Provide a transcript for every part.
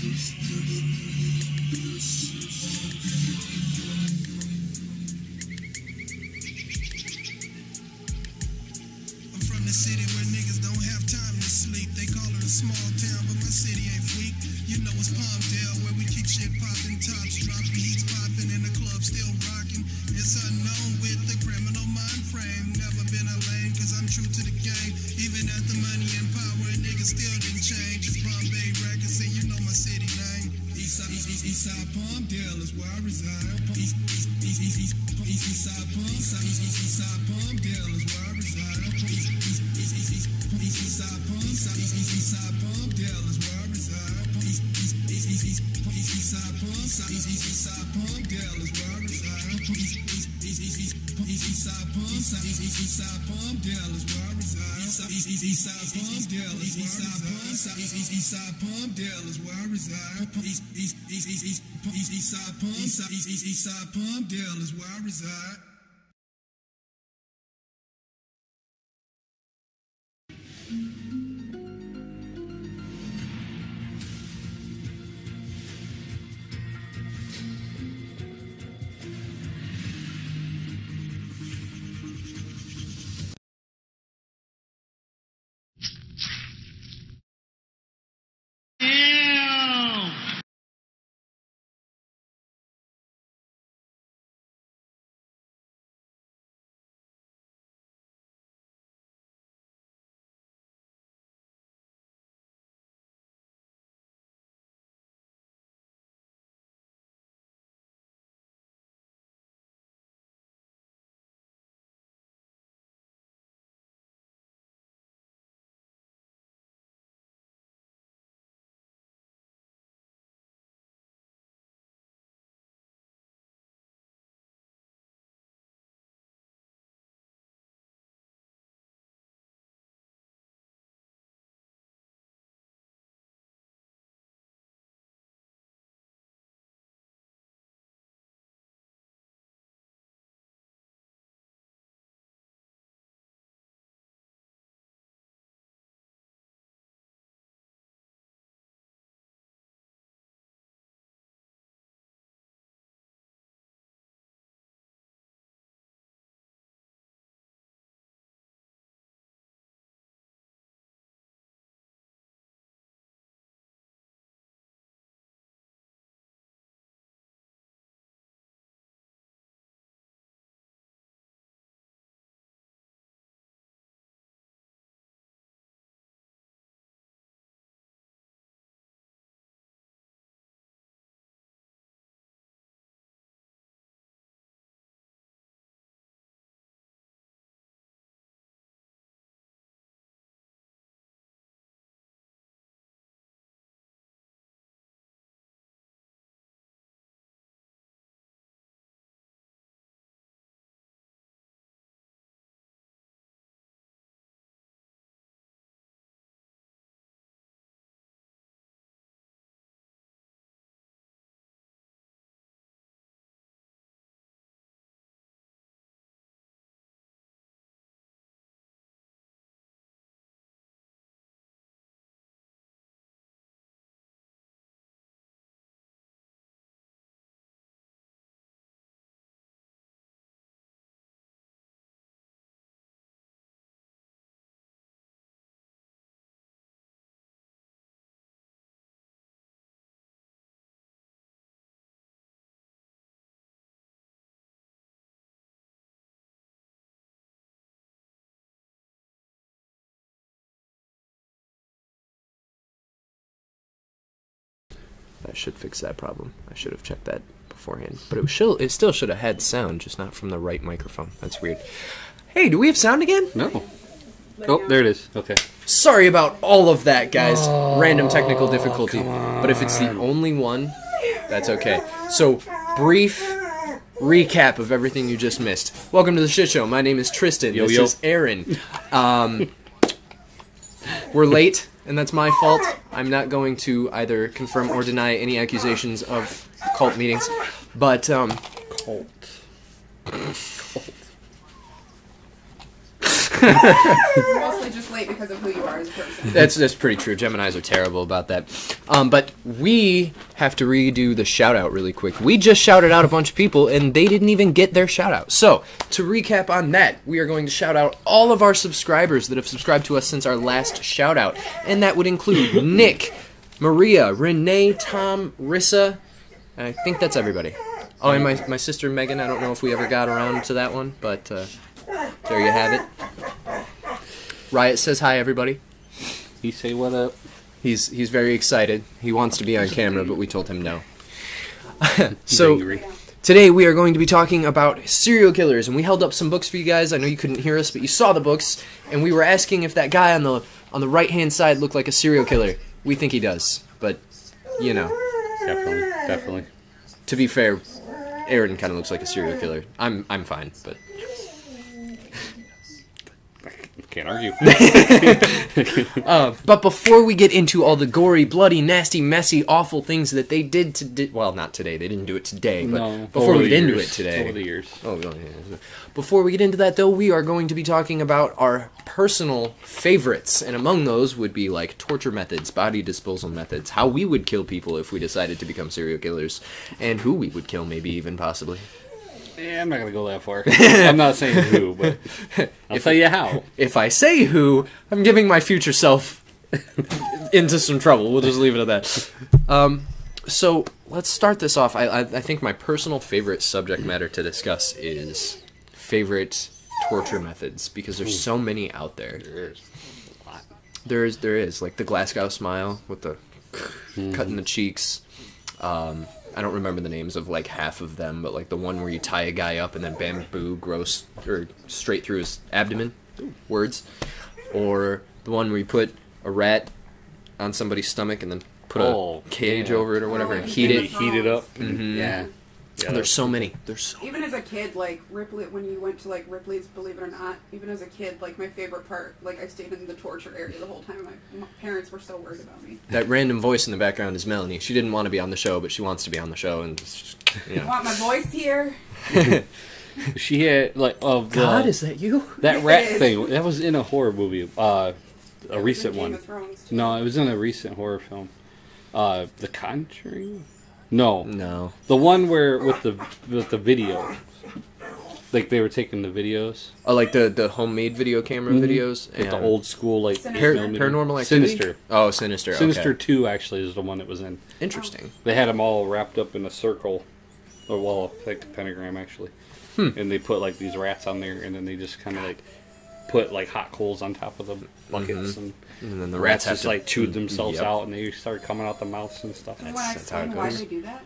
from the city where niggas don't have time to sleep. They call it a small town, but my city ain't weak. You know it's Palmdale where we keep shit popping, tops dropping, heats popping, and the club still rocking. It's unknown with the criminal mind frame. Never been a lame, cause I'm true to the game. Even at the money and power, niggas still didn't change. It's Bombay Records, and you know my city name. Eastside Palmdale is where I reside. Eastside Palmdale is where I reside. Eastside Palmdale is where I reside. Eastside Palmdale is where I reside. Eastside Palmdale is where I reside. Eastside Palmdale is where I reside. Eastside Palmdale is where I reside. Eastside Palmdale is where I reside. That should fix that problem. I should have checked that beforehand. But it still should have had sound, just not from the right microphone. That's weird. Hey, do we have sound again? No. Oh, there it is. Okay. Sorry about all of that, guys. Random technical difficulty. But if it's the only one, that's okay. So, brief recap of everything you just missed. Welcome to the shit show. My name is Tristan. This is Aaron. We're late, and that's my fault. I'm not going to either confirm or deny any accusations of cult meetings. But, Cult. Mostly just late because of who you are as a person. That's pretty true. Geminis are terrible about that. But we have to redo the shout out really quick. We just shouted out a bunch of people and they didn't even get their shout out. So to recap on that, we are going to shout out all of our subscribers that have subscribed to us since our last shout out. And that would include Nick, Maria, Renee, Tom, Rissa. I think that's everybody. Oh, and my sister Megan. I don't know if we ever got around to that one, but there you have it. Riot says hi, everybody. He say what up? He's very excited. He wants to be on camera, but we told him no. He's So angry. today we are going to be talking about serial killers, and we held up some books for you guys. I know you couldn't hear us, but you saw the books, and we were asking if that guy on the right-hand side looked like a serial killer. We think he does, but you know. Definitely. To be fair, Aaron kind of looks like a serial killer. I'm fine, but Can't argue. but before we get into all the gory, bloody, nasty, messy, awful things that they did to well, not today. They didn't do it today, but No, before over we the get into years. it today. Over the years. Oh, yeah. Before we get into that, though, we are going to be talking about our personal favorites, and among those would be like torture methods, body disposal methods, how we would kill people if we decided to become serial killers, and who we would kill, maybe even possibly. Yeah, I'm not gonna go that far. I'm not saying who, but I'll tell you how. If I say who, I'm giving my future self into some trouble. We'll just leave it at that. So let's start this off. I think my personal favorite subject matter to discuss is favorite torture methods, because there's so many out there. There is like the Glasgow smile with the cut in the cheeks. I don't remember the names of like half of them, but like the one where you tie a guy up and then bamboo grows or straight through his abdomen. Words. Or the one where you put a rat on somebody's stomach and then put a cage over it or whatever and heat it. Heat it up. Mhm. Yeah. There's so many. There's so Even as a kid, like Ripley, when you went to like Ripley's, believe it or not, even as a kid, like my favorite part, like I stayed in the torture area the whole time. My parents were so worried about me. That random voice in the background is Melanie. She didn't want to be on the show, but she wants to be on the show, and you You know. want my voice here? She had like God, is that you? that rat thing. That was in a horror movie. A recent Game one. of Thrones, too. No, it was in a recent horror film. The Conjuring. No, No. the one where with the video, like they were taking the videos Oh, like the homemade video camera videos? with the old school like Sinister. 8mm. Paranormal Activity? Sinister. Oh, Sinister. Sinister Okay. 2 actually is the one that was in. Interesting. They had them all wrapped up in a circle, or well, like a pentagram actually, and they put like these rats on there, and then they just kind of like put like hot coals on top of the buckets, and And then the rats rats have just to like chewed themselves Yep. out, and they started coming out the mouths and stuff You want to That's how it explain why goes. they do that?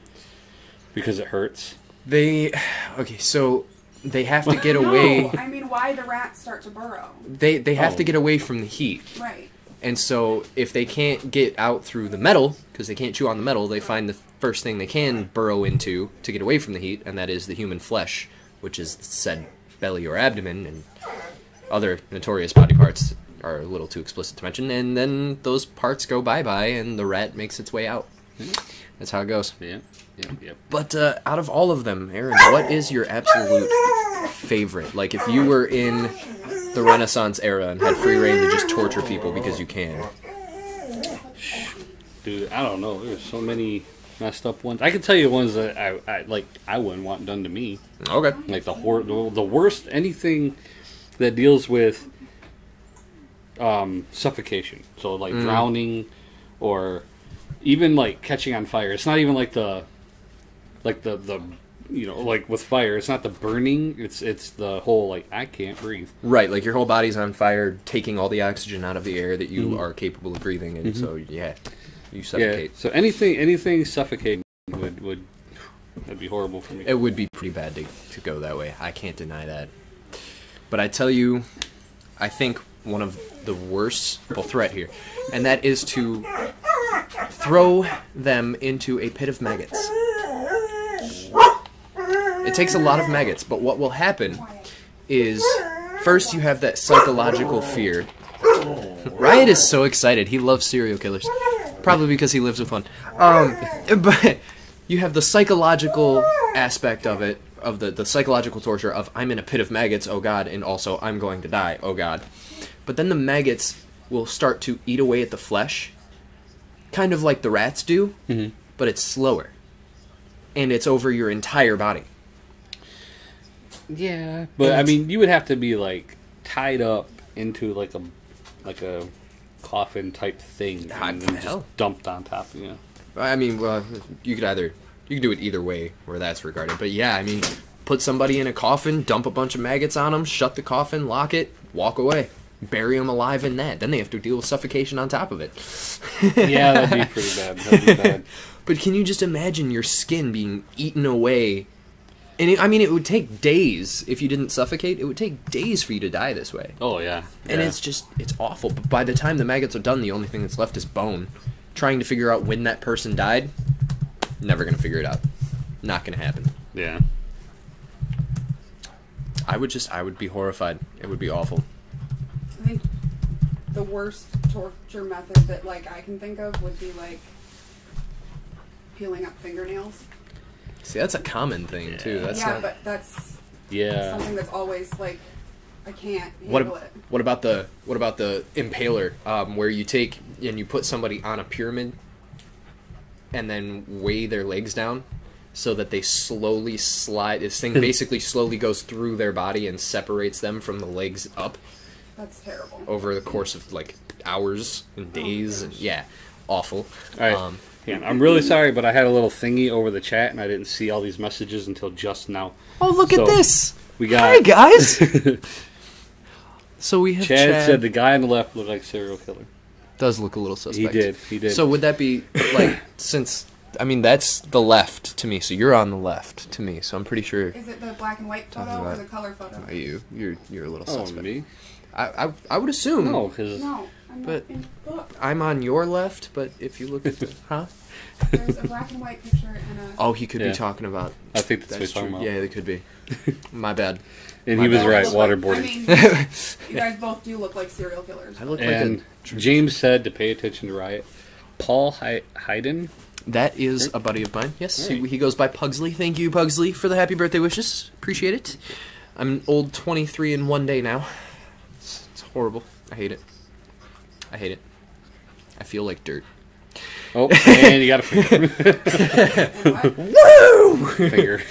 because it hurts. Okay, so they have to get away. No, I mean, why the rats start to burrow? They have to Oh. get away from the heat. Right. And so if they can't get out through the metal, because they can't chew on the metal, they find the first thing they can burrow into to get away from the heat, and that is the human flesh, which is said belly or abdomen, and other notorious body parts are a little too explicit to mention, and then those parts go bye-bye, and the rat makes its way out. That's how it goes. Yeah, yeah. But out of all of them, Aaron, what is your absolute favorite? Like, if you were in the Renaissance era and had free reign to just torture people because you can. Dude, I don't know. There's so many messed up ones. I can tell you ones that I wouldn't want done to me. Okay. Like the worst anything that deals with suffocation. So like drowning, or even like catching on fire. It's not even like the you know, like with fire, it's not the burning. It's the whole like I can't breathe. Right, like your whole body's on fire, taking all the oxygen out of the air that you are capable of breathing, and so yeah, you suffocate. Yeah. So anything suffocating would that'd be horrible for me. It would be pretty bad to go that way. I can't deny that. But I tell you, I think one of the worst threat here, and that is to throw them into a pit of maggots. It takes a lot of maggots, but what will happen is, first you have that psychological fear. Riot is so excited. He loves serial killers. Probably because he lives with one. But you have the psychological aspect of it, of the psychological torture of I'm in a pit of maggots, oh god, and also I'm going to die, oh god. But then the maggots will start to eat away at the flesh, kind of like the rats do, but it's slower. And it's over your entire body. Yeah, but I mean, you would have to be like tied up into like a coffin type thing and then just dumped on top. You know, I mean, well, you could do it either way where that's regarded. But yeah, I mean, put somebody in a coffin, dump a bunch of maggots on them, shut the coffin, lock it, walk away, bury them alive in that. Then they have to deal with suffocation on top of it. Yeah, that'd be pretty bad. That'd be bad. But can you just imagine your skin being eaten away? And it would take days if you didn't suffocate. It would take days for you to die this way. Oh, yeah. And it's awful. But by the time the maggots are done, the only thing that's left is bone. Trying to figure out when that person died, never going to figure it out. Not going to happen. Yeah. I would be horrified. It would be awful. I think the worst torture method that, like, I can think of would be, like, peeling up fingernails. See, that's a common thing too. That's but that's something that's always like I can't handle it. What about the impaler, where you take and you put somebody on a pyramid and then weigh their legs down so that they slowly slide. This thing basically slowly goes through their body and separates them from the legs up. That's terrible. Over the course of like hours and days, and awful. All right. I'm really sorry, but I had a little thingy over the chat, and I didn't see all these messages until just now. Oh, look at this! We got. Hi, guys! So we have Chad said the guy on the left looked like a serial killer. Does look a little suspect. He did. So would that be, like, that's the left to me, so you're on the left to me, so I'm pretty sure... Is it the black and white photo or the color photo? You're a little suspect. Me? I would assume. No, because... No. But I'm on your left, but if you look at the... Huh? There's a black and white picture and a... Oh, he could be talking about... I think that's what he's talking about. Yeah, they could be. My bad. And he was right, waterboarding. You guys both do look like serial killers. I look and James said to pay attention to Riot. Paul Hayden? That is a buddy of mine. Yes, he goes by Pugsley. Thank you, Pugsley, for the happy birthday wishes. Appreciate it. I'm an old 23 in one day now. It's horrible. I hate it. I feel like dirt. Oh, and you got a finger. Woo! Finger.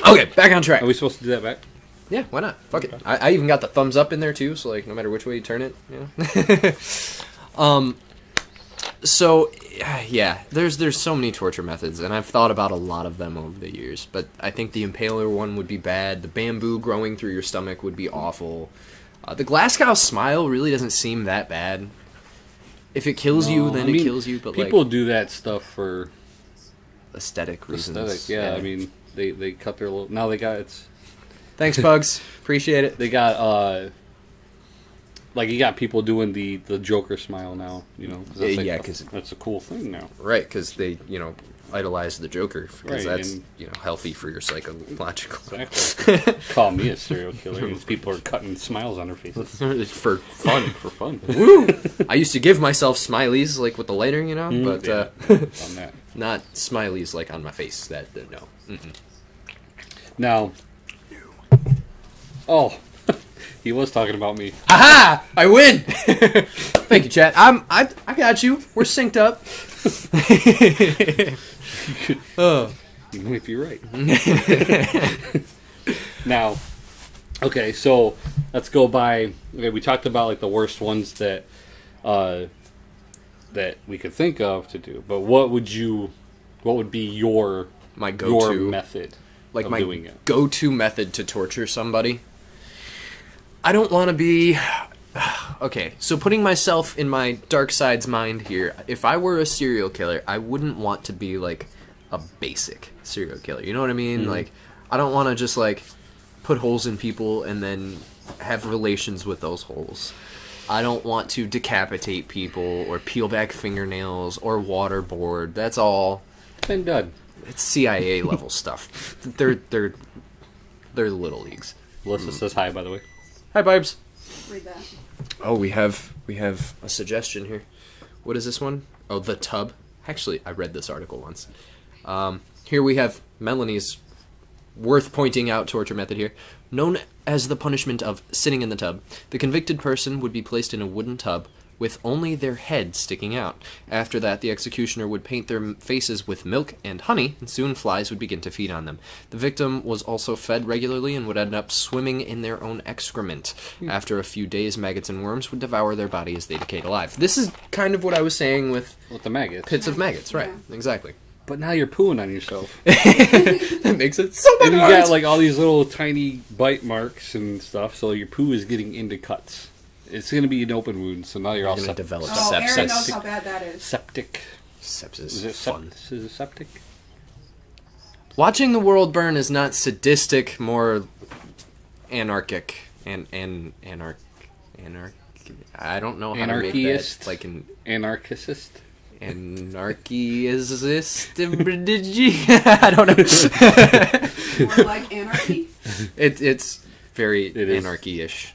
Okay, back on track. Are we supposed to do that back? Yeah, why not? Fuck it. I even got the thumbs up in there too, so like no matter which way you turn it, So yeah, there's so many torture methods, and I've thought about a lot of them over the years. But I think the impaler one would be bad. The bamboo growing through your stomach would be awful. The Glasgow smile really doesn't seem that bad. If it kills you, then it kills you. But people do that stuff for aesthetic reasons. Yeah. I mean, they cut their little. Now they got Thanks, Bugs. Appreciate it. They got like you got people doing the Joker smile now. You know, because that's a cool thing now. Right, because they idolize the Joker because that's and, healthy for your psychological. Exactly. Call me a serial killer. These people are cutting smiles on their faces for fun. For fun. Woo! I used to give myself smileys like with the lighter, but on that. Not smileys like on my face. That no. Mm-mm. Now. Oh, he was talking about me. Aha! I win. Thank you, chat. I got you. We're synced up. You might be right. Now, okay, so let's go by. Okay, we talked about like the worst ones that that we could think of to do. But what would be your method? Like of my doing it? Go-to method to torture somebody. I don't want to be. Okay, so putting myself in my dark side's mind here, if I were a serial killer, I wouldn't want to be, like, a basic serial killer. You know what I mean? Mm-hmm. Like, I don't want to just, like, put holes in people and then have relations with those holes. I don't want to decapitate people or peel back fingernails or waterboard. That's all. Been done. It's CIA level stuff. They're the little leagues. Melissa says hi, by the way. Hi, Bibes. Read that. Oh, we have a suggestion here. What is this one? Oh, The Tub. Actually, I read this article once. Here we have Melanie's worth pointing out torture method here. Known as the punishment of sitting in the tub, the convicted person would be placed in a wooden tub with only their head sticking out. After that, the executioner would paint their faces with milk and honey, and soon flies would begin to feed on them. The victim was also fed regularly and would end up swimming in their own excrement. After a few days, maggots and worms would devour their body as they decayed alive. This is kind of what I was saying with the maggots. Pits of maggots, right? Yeah. Exactly. But now you're pooing on yourself. That makes it so much And you worse. got like all these little tiny bite marks and stuff, so your poo is getting into cuts. It's going to be an open wound, so now you're all going to septic. develop Oh, Aaron knows sepsis. how bad that is. Septic. Sepsis Is is it fun. Is it septic? Watching the world burn is not sadistic, more anarchic. Anarch. I don't know how to make Anarchist. that. Like an Anarchist. anarchist. I don't know. More like anarchy. It's very It is. anarchy-ish.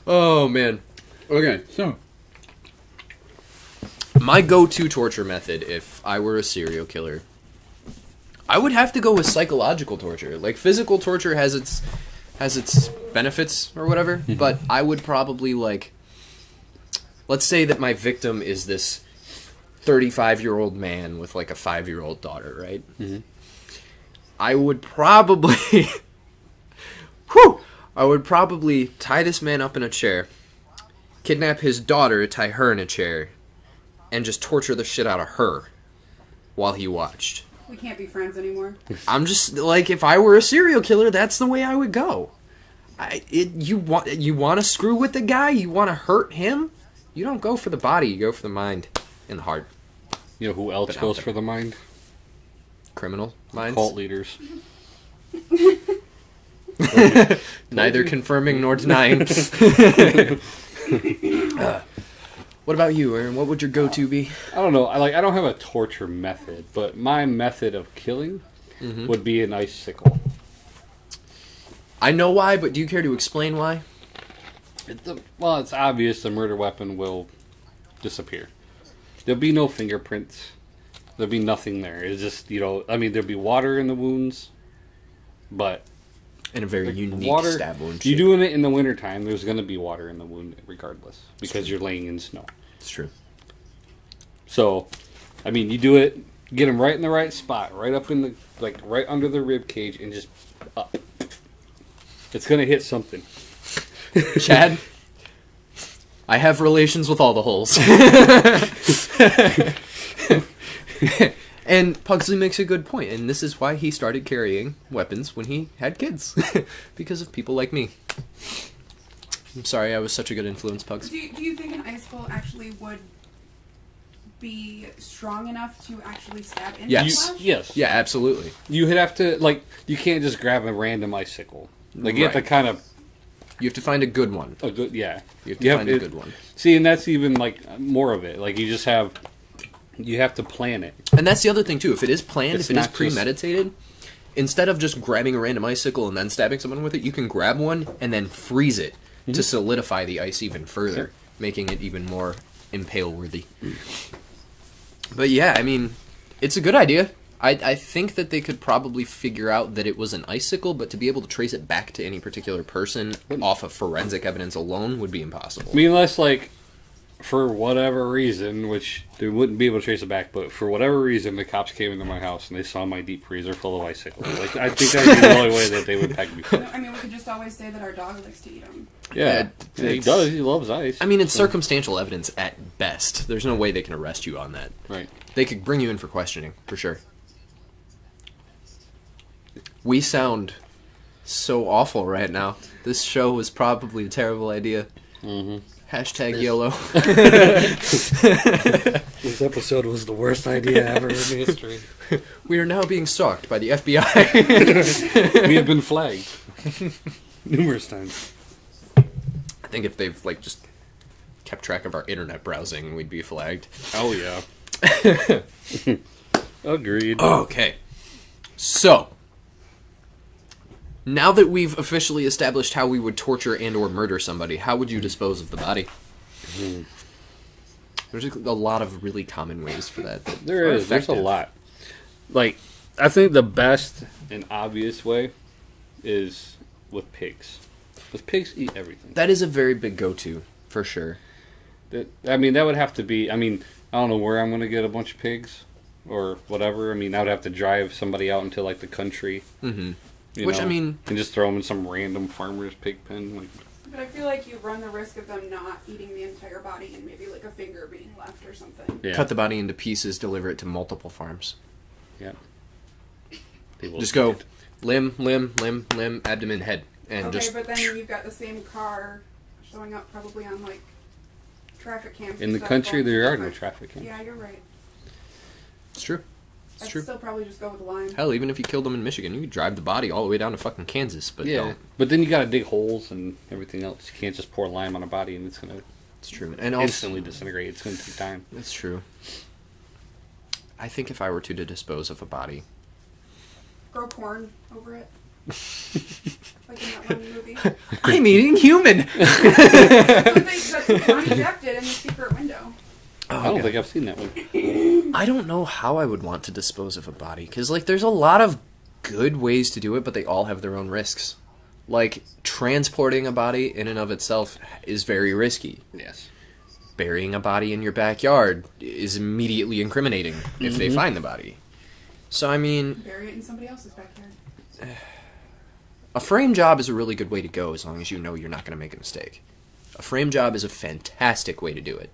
Oh man. Okay, so my go-to torture method if I were a serial killer, I would have to go with psychological torture. Like physical torture has its benefits or whatever, but I would probably like, let's say that my victim is this 35-year-old man with like a 5-year-old daughter, right? I would probably I would probably tie this man up in a chair, kidnap his daughter, tie her in a chair, and just torture the shit out of her while he watched. We can't be friends anymore. I'm just like, if I were a serial killer, that's the way I would go. You want to screw with the guy? You want to hurt him? You don't go for the body. You go for the mind and the heart. You know who else But out goes there. for the mind? Criminal minds. Cult leaders. Neither confirming nor denying. What about you, Aaron? What would your go-to be? I don't know. I don't have a torture method, but my method of killing would be an icicle. I know why, but do you care to explain why? Well, it's obvious the murder weapon will disappear. There'll be no fingerprints. There'll be nothing there. It's just, there'll be water in the wounds, but And a very unique water, stab wound. you doing it in the wintertime, there's going to be water in the wound regardless, because you're laying in snow. It's true. So, you do it, get them right in the right spot, right up in the, right under the rib cage, and just up. It's going to hit something. Chad, I have relations with all the holes. And Pugsley makes a good point, and this is why he started carrying weapons when he had kids. Because of people like me. I'm sorry I was such a good influence, Pugs. Do you think an icicle actually would be strong enough to actually stab into Yes. flesh? Yes. Yeah, absolutely. You would have to, you can't just grab a random icicle. You have to Right. kind of, You have to find a good one. a good, yeah. You have to find a good one. See, and that's even, more of it. You have to plan it. And that's the other thing, too. If it is planned, It's if it is not just- premeditated, instead of just grabbing a random icicle and then stabbing someone with it, you can grab one and then freeze it to solidify the ice even further, making it even more impale-worthy. But yeah, it's a good idea. I think that they could probably figure out that it was an icicle, but to be able to trace it back to any particular person off of forensic evidence alone would be impossible. Unless, for whatever reason, which they wouldn't be able to trace it back, but for whatever reason, the cops came into my house and they saw my deep freezer full of icicles. I think that would be the only way that they would peg me. We could just always say that our dog likes to eat them. Yeah, he it's- does. He loves ice. It's circumstantial evidence at best. There's no way they can arrest you on that. Right. They could bring you in for questioning, for sure. We sound so awful right now. This show was probably a terrible idea. Mm-hmm. Hashtag YOLO. This episode was the worst idea ever in history. We are now being stalked by the FBI. We have been flagged numerous times. I think if they've, just kept track of our internet browsing, we'd be flagged. Oh yeah. Agreed. Okay. So, now that we've officially established how we would torture and or murder somebody, how would you dispose of the body? There's a lot of really common ways for that. There is. There's a lot. Like, I think the best and obvious way is with pigs. Because pigs eat everything. That is a very big go-to, for sure. I mean, that would have to be... I mean, I don't know where I'm going to get a bunch of pigs or whatever. I mean, I would have to drive somebody out into, like, the country. Mm-hmm. Which, I mean... And just throw them in some random farmer's pig pen. Like, but I feel like you run the risk of them not eating the entire body and maybe, like, a finger being left or something. yeah. Cut the body into pieces, deliver it to multiple farms. Yeah. Just go limb, abdomen, head. And okay, just... but then you've got the same car showing up probably on, like, traffic cams. In the country, there are no traffic cams. Yeah, you're right. It's true. It's I'd true. still probably just go with lime. Hell, even if you killed them in Michigan, you could drive the body all the way down to fucking Kansas, but Yeah, don't. but then you got to dig holes and everything else. You can't just pour lime on a body and it's going to It's true. And also, instantly disintegrate. It's going to take time. that's true. I think if I were to dispose of a body... Grow corn over it. Like in that one movie. I'm eating human! That's what Johnny Depp did in The Secret Window. I don't think I've seen that one. I don't know how I would want to dispose of a body, because, like, there's a lot of good ways to do it, but they all have their own risks. Like, transporting a body in and of itself is very risky. Yes. Burying a body in your backyard is immediately incriminating if they find the body. So, I mean, Bury it in somebody else's backyard. a frame job is a really good way to go as long as you know you're not going to make a mistake. A frame job is a fantastic way to do it.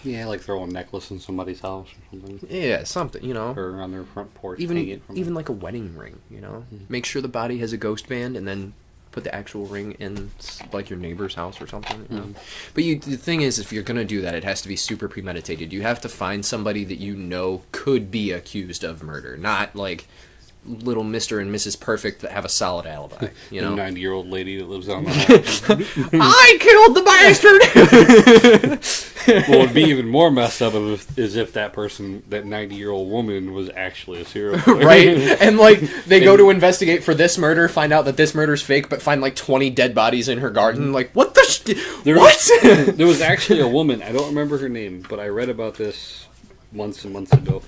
Yeah, like throw a necklace in somebody's house or something. Yeah, something, you know. Or on their front porch. hang it Even from like a wedding ring, you know. Make sure the body has a ghost band, and then put the actual ring in, like, your neighbor's house or something. You know? But the thing is, if you're gonna do that, it has to be super premeditated. You have to find somebody that you know could be accused of murder, not like little Mr. and Mrs. Perfect that have a solid alibi. You know, The 90-year-old lady that lives on the house. I killed the bastard. What would be even more messed up is if that person, that 90-year-old woman, was actually a serial killer. Right? And, like, they go to investigate for this murder, find out that this murder's fake, but find, like, 20 dead bodies in her garden. Like, what the what? There was actually a woman, I don't remember her name, but I read about this months and months ago.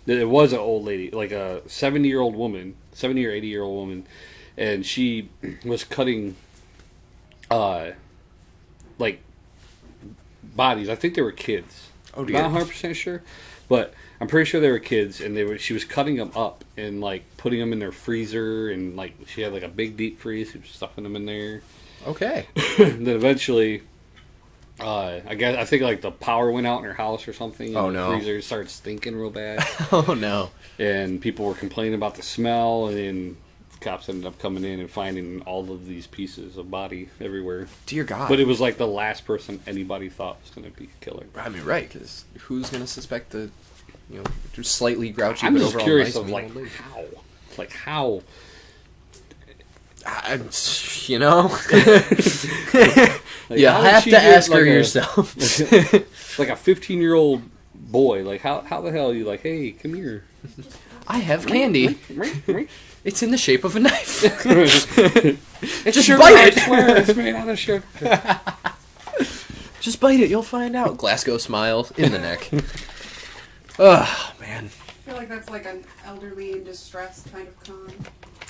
It was an old lady, like a 70-year-old woman, 70 or 80-year-old woman, and she was cutting, like, bodies. I think they were kids. Oh, dear. Not 100% sure, but I'm pretty sure they were kids, and she was cutting them up and, like, putting them in their freezer, and, like, she had, like, a big deep freeze. She was stuffing them in there. Okay. And then eventually... I think like the power went out in her house or something. Oh, and no. The freezer started stinking real bad. Oh, no. And people were complaining about the smell, and then cops ended up coming in and finding all of these pieces of body everywhere. Dear God. But it was like the last person anybody thought was going to be a killer. I mean, right, because who's going to suspect the, you know, just slightly grouchy I'm but just overall curious nice of mean like old lady? how, like how. You know, Like, you how did have she to get, ask her like, yourself. Like a 15-year-old boy. Like how the hell are you like, hey, come here. I have candy. It's in the shape of a knife. It's Just sugar, bite I it. swear, it's made out of sugar. Just bite it, you'll find out. Glasgow smile in the neck. Oh, man. I feel like that's like an elderly and distressed kind of con.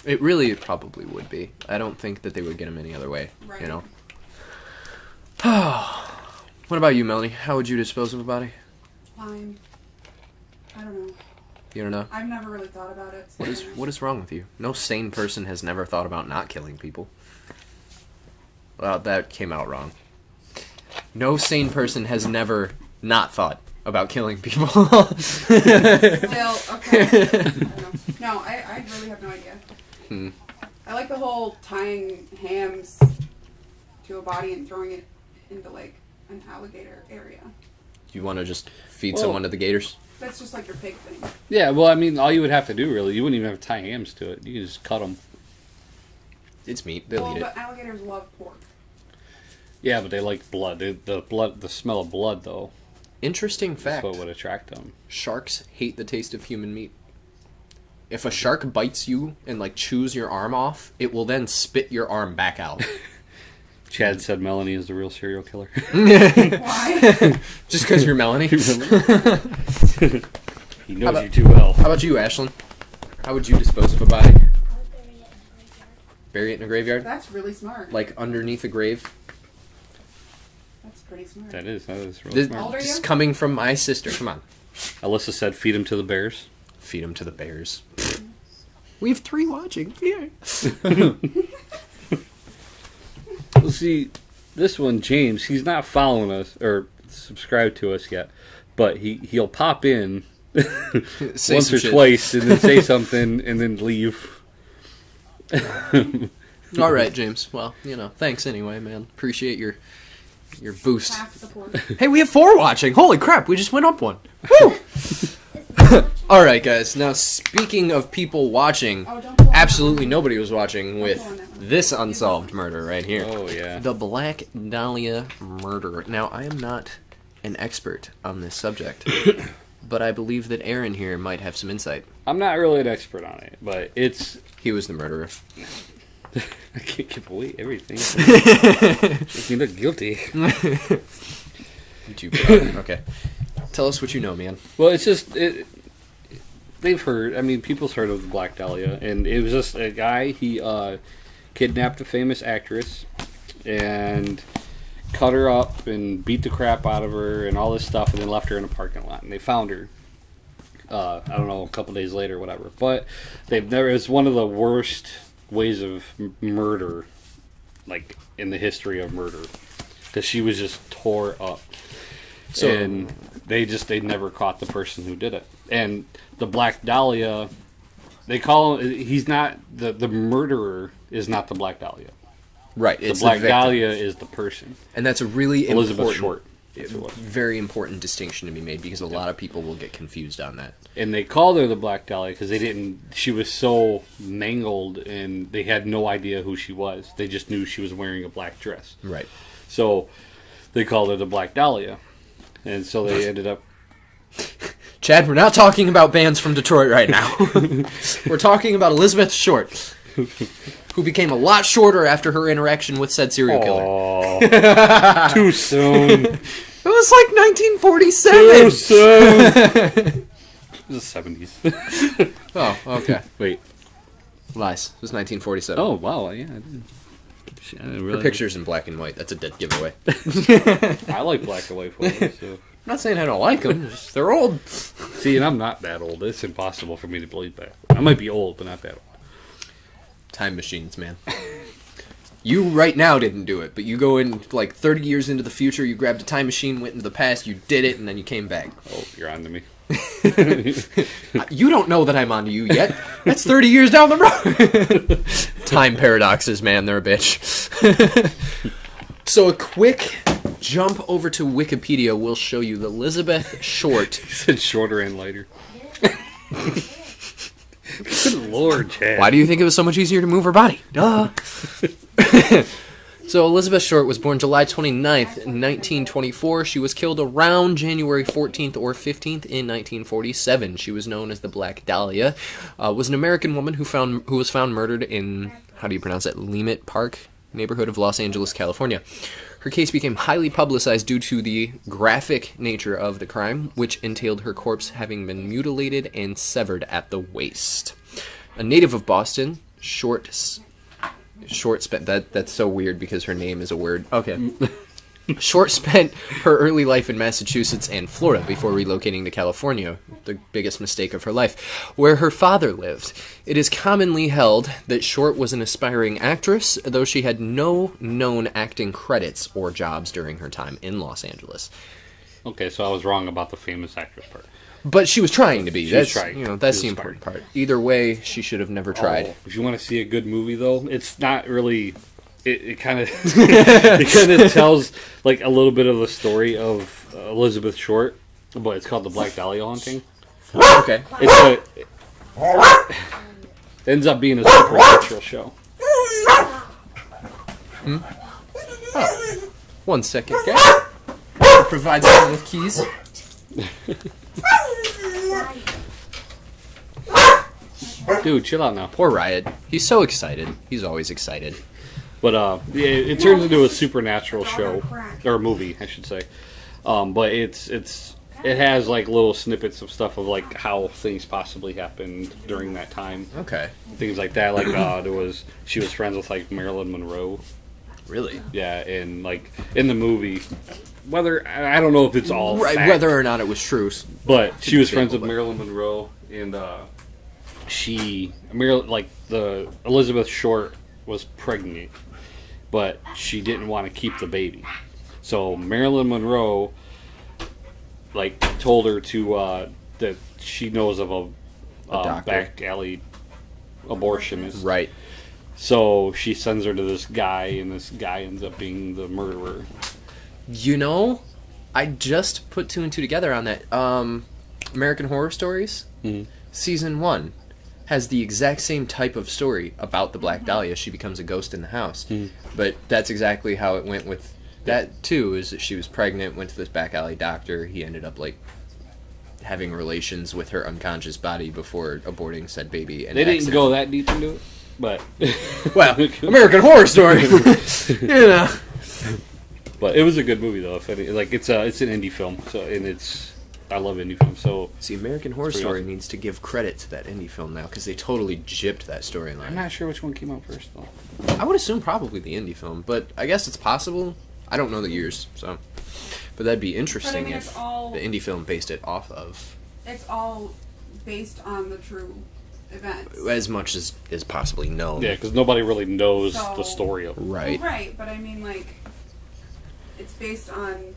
It really probably would be. I don't think that they would get him any other way, Right. you know? What about you, Melanie? How would you dispose of a body? Lime. I don't know. You don't know? I've never really thought about it. So What is wrong with you? No sane person has never thought about not killing people. Well, that came out wrong. No sane person has never not thought about killing people. Still, okay. I don't know. No, I really have no idea. I like the whole tying hams to a body and throwing it into, like, an alligator area. You want to just feed Well- someone to the gators? That's just like your pig thing. Yeah, well, I mean, all you would have to do, really, you wouldn't even have to tie hams to it. You could just cut them. It's meat. They'll Well, eat it. but alligators love pork. Yeah, but they like blood. The smell of blood, though, Interesting that's fact. what would attract them. Sharks hate the taste of human meat. If a shark bites you and, like, chews your arm off, it will then spit your arm back out. Chad said Melanie is the real serial killer. Why? Just because you're Melanie. He knows about- you too well. How about you, Ashlyn? How would you dispose of a body? Bury it in a graveyard? That's really smart. Like underneath a grave? That's pretty smart. That is really This smart. How old are is you? coming from my sister. Come on. Alyssa said feed him to the bears. Feed them to the bears. We have 3 watching. Yeah. Well, see, this one, James, he's not following us or subscribed to us yet, but he'll pop in Say once some or shit. twice and then say something and then leave. All right, James. Well, thanks anyway, man. Appreciate your boost. Half support. Hey, we have 4 watching. Holy crap, we just went up 1. Woo! All right, guys. Now, speaking of people watching, Oh, don't go on absolutely that nobody was watching with go on that one. this unsolved murder right here. Oh, yeah. The Black Dahlia murder. Now, I am not an expert on this subject, but I believe that Aaron here might have some insight. I'm not really an expert on it, but it's... He was the murderer. I can't give away everything. You look guilty. Okay. Tell us what you know, man. Well, it's just... they've heard... I mean, people's heard of the Black Dahlia, and it was just a guy, he kidnapped a famous actress and cut her up and beat the crap out of her and all this stuff, and then left her in a parking lot. And they found her, I don't know, a couple days later or whatever. But they've never... It's one of the worst ways of murder, like, in the history of murder. Because she was just tore up. So- And they never caught the person who did it. And the Black Dahlia, they call him... He's not... The murderer is not the Black Dahlia. Right. The It's Black victim. Dahlia is the person. And that's a really Elizabeth important, Short. That's who it was. very important distinction to be made because a lot of people will get confused on that. And they called her the Black Dahlia because they didn't... She was so mangled and they had no idea who she was. They just knew she was wearing a black dress. Right. So they called her the Black Dahlia. And so they ended up... Chad, we're not talking about bands from Detroit right now. We're talking about Elizabeth Short, who became a lot shorter after her interaction with said serial killer. Oh, too soon. It was like Too 1947. soon. It was the 70s. Oh, okay. Wait. Lies. It was 1947. Oh, wow. Yeah, I didn't... Shit, I didn't Her realize. picture's in black and white. That's a dead giveaway. I like black and white photos, so... I'm not saying I don't like them. Just, they're old. See, and I'm not that old. It's impossible for me to believe that. I might be old, but not that old. Time machines, man. You right now didn't do it, but you go in like 30 years into the future, you grabbed a time machine, went into the past, you did it, and then you came back. Oh, you're on to me. You don't know that I'm onto you yet. That's 30 years down the road. Time paradoxes, man, they're a bitch. So a quick jump over to Wikipedia will show you that Elizabeth Short. He said shorter and lighter. Good Lord, Chad. Why do you think it was so much easier to move her body? Duh. So Elizabeth Short was born July 29th, 1924. She was killed around January 14th or 15th in 1947. She was known as the Black Dahlia. Was an American woman who was found murdered in, how do you pronounce it, Leavitt Park neighborhood of Los Angeles, California. Her case became highly publicized due to the graphic nature of the crime, which entailed her corpse having been mutilated and severed at the waist. A native of Boston, Short spent that's so weird because her name is a word. Okay. Short spent her early life in Massachusetts and Florida before relocating to California, the biggest mistake of her life, where her father lived. It is commonly held that Short was an aspiring actress, though she had no known acting credits or jobs during her time in Los Angeles. Okay, so I was wrong about the famous actress part. But she was trying to be. She was That's trying. that's She the was important part. Either way, she should have never tried. Oh, if you want to see a good movie, though, it's not really... It kind of it kind of tells like a little bit of the story of Elizabeth Short, but it's called The Black Dahlia Haunting. Okay. It ends up being a supernatural show. Oh. 1 second, guys. Provide someone with keys. Dude, chill out now. Poor Riot. He's so excited. He's always excited. But it turns into a supernatural show or a movie, I should say. But it has like little snippets of stuff of like how things possibly happened during that time. Okay. Things like that. Like she was friends with like Marilyn Monroe. Really? Yeah, and like in the movie, whether I don't know if it's all right, fact, whether or not it was true, but she was friends with Marilyn Monroe, and the Elizabeth Short was pregnant, but she didn't want to keep the baby, so Marilyn Monroe like told her to that she knows of a back alley abortionist, right? So she sends her to this guy, and this guy ends up being the murderer. You know, I just put 2 and 2 together on that. American Horror Stories, Season 1, has the exact same type of story about the Black Dahlia. She becomes a ghost in the house. But that's exactly how it went with that, too, is that she was pregnant, went to this back alley doctor. He ended up, like, having relations with her unconscious body before aborting said baby. And they didn't go that deep into it, but... well, American Horror Story! You know... But it was a good movie, though. It's an indie film, I love indie films. So see, American Horror Story needs to give credit to that indie film now because they totally gypped that storyline. I'm not sure which one came out first, though. I would assume probably the indie film, but I guess it's possible. I don't know the years, so. But that'd be interesting if the indie film based it off of. It's all based on the true events. As much as is possibly known. Yeah, because nobody really knows the story of it. Right. Right, but I mean, like, it's based on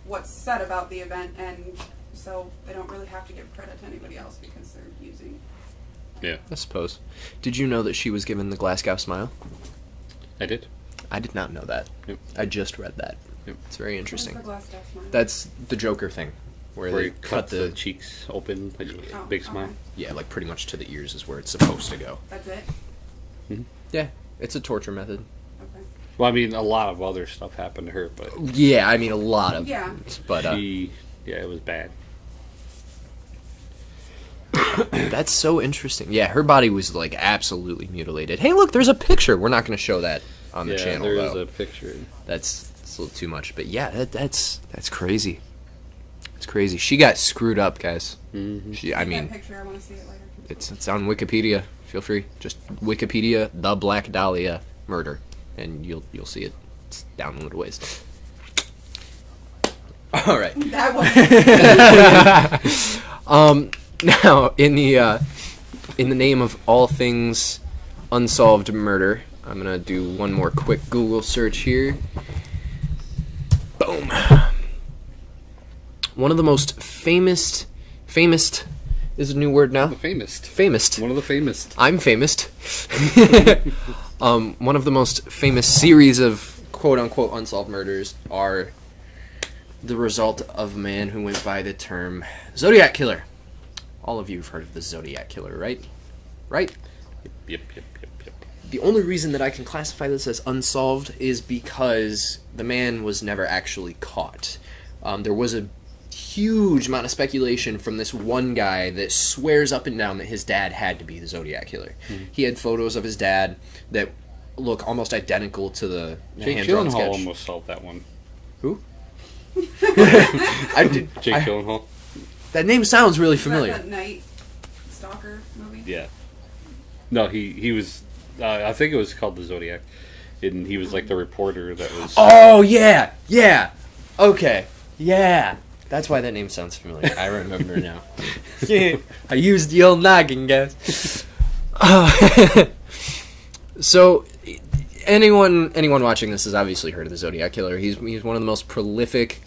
what's said about the event, and so they don't really have to give credit to anybody else because they're using... Yeah. I suppose. Did you know that she was given the Glasgow smile? I did. I did not know that. Yep. I just read that. Yep. It's very interesting. What is the Glasgow smile? That's the Joker thing. Where he they cut the cheeks open, like a big smile. Okay. Yeah, like pretty much to the ears is where it's supposed to go. That's it? Mm-hmm. Yeah, it's a torture method. Okay. Well, I mean, a lot of other stuff happened to her, but... Yeah, I mean, a lot of... Yeah. But, it was bad. That's so interesting. Yeah, her body was, like, absolutely mutilated. Hey, look, there's a picture. We're not going to show that on the channel, there though. is a picture. It's a little too much. But, yeah, that's crazy. It's crazy. She got screwed up, guys. Mm-hmm. That picture, I want to see it later. It's on Wikipedia. Feel free. Just Wikipedia, the Black Dahlia murder. And you'll see it. It's down a little ways. All right. That one. Now, in the name of all things unsolved murder, I'm gonna do one more quick Google search here. Boom. One of the most famous is a new word now. The famous. Famous. One of the famous. I'm famous. One of the most famous series of quote-unquote unsolved murders are the result of a man who went by the term Zodiac Killer. All of you have heard of the Zodiac Killer, right? Right? Yep. The only reason that I can classify this as unsolved is because the man was never actually caught. There was a huge amount of speculation from this one guy that swears up and down that his dad had to be the Zodiac Killer. He had photos of his dad that look almost identical to the Jake hand-drawn Gyllenhaal sketch. almost solved that one. Who? Jake Gyllenhaal. That name sounds really familiar. That Night Stalker movie? Yeah. No, he was... I think it was called The Zodiac. And he was like the reporter that was... Oh, yeah! Yeah! Okay. Yeah! That's why that name sounds familiar. I remember now. Yeah, I used the old noggin, guys. So, anyone watching this has obviously heard of the Zodiac Killer. He's one of the most prolific,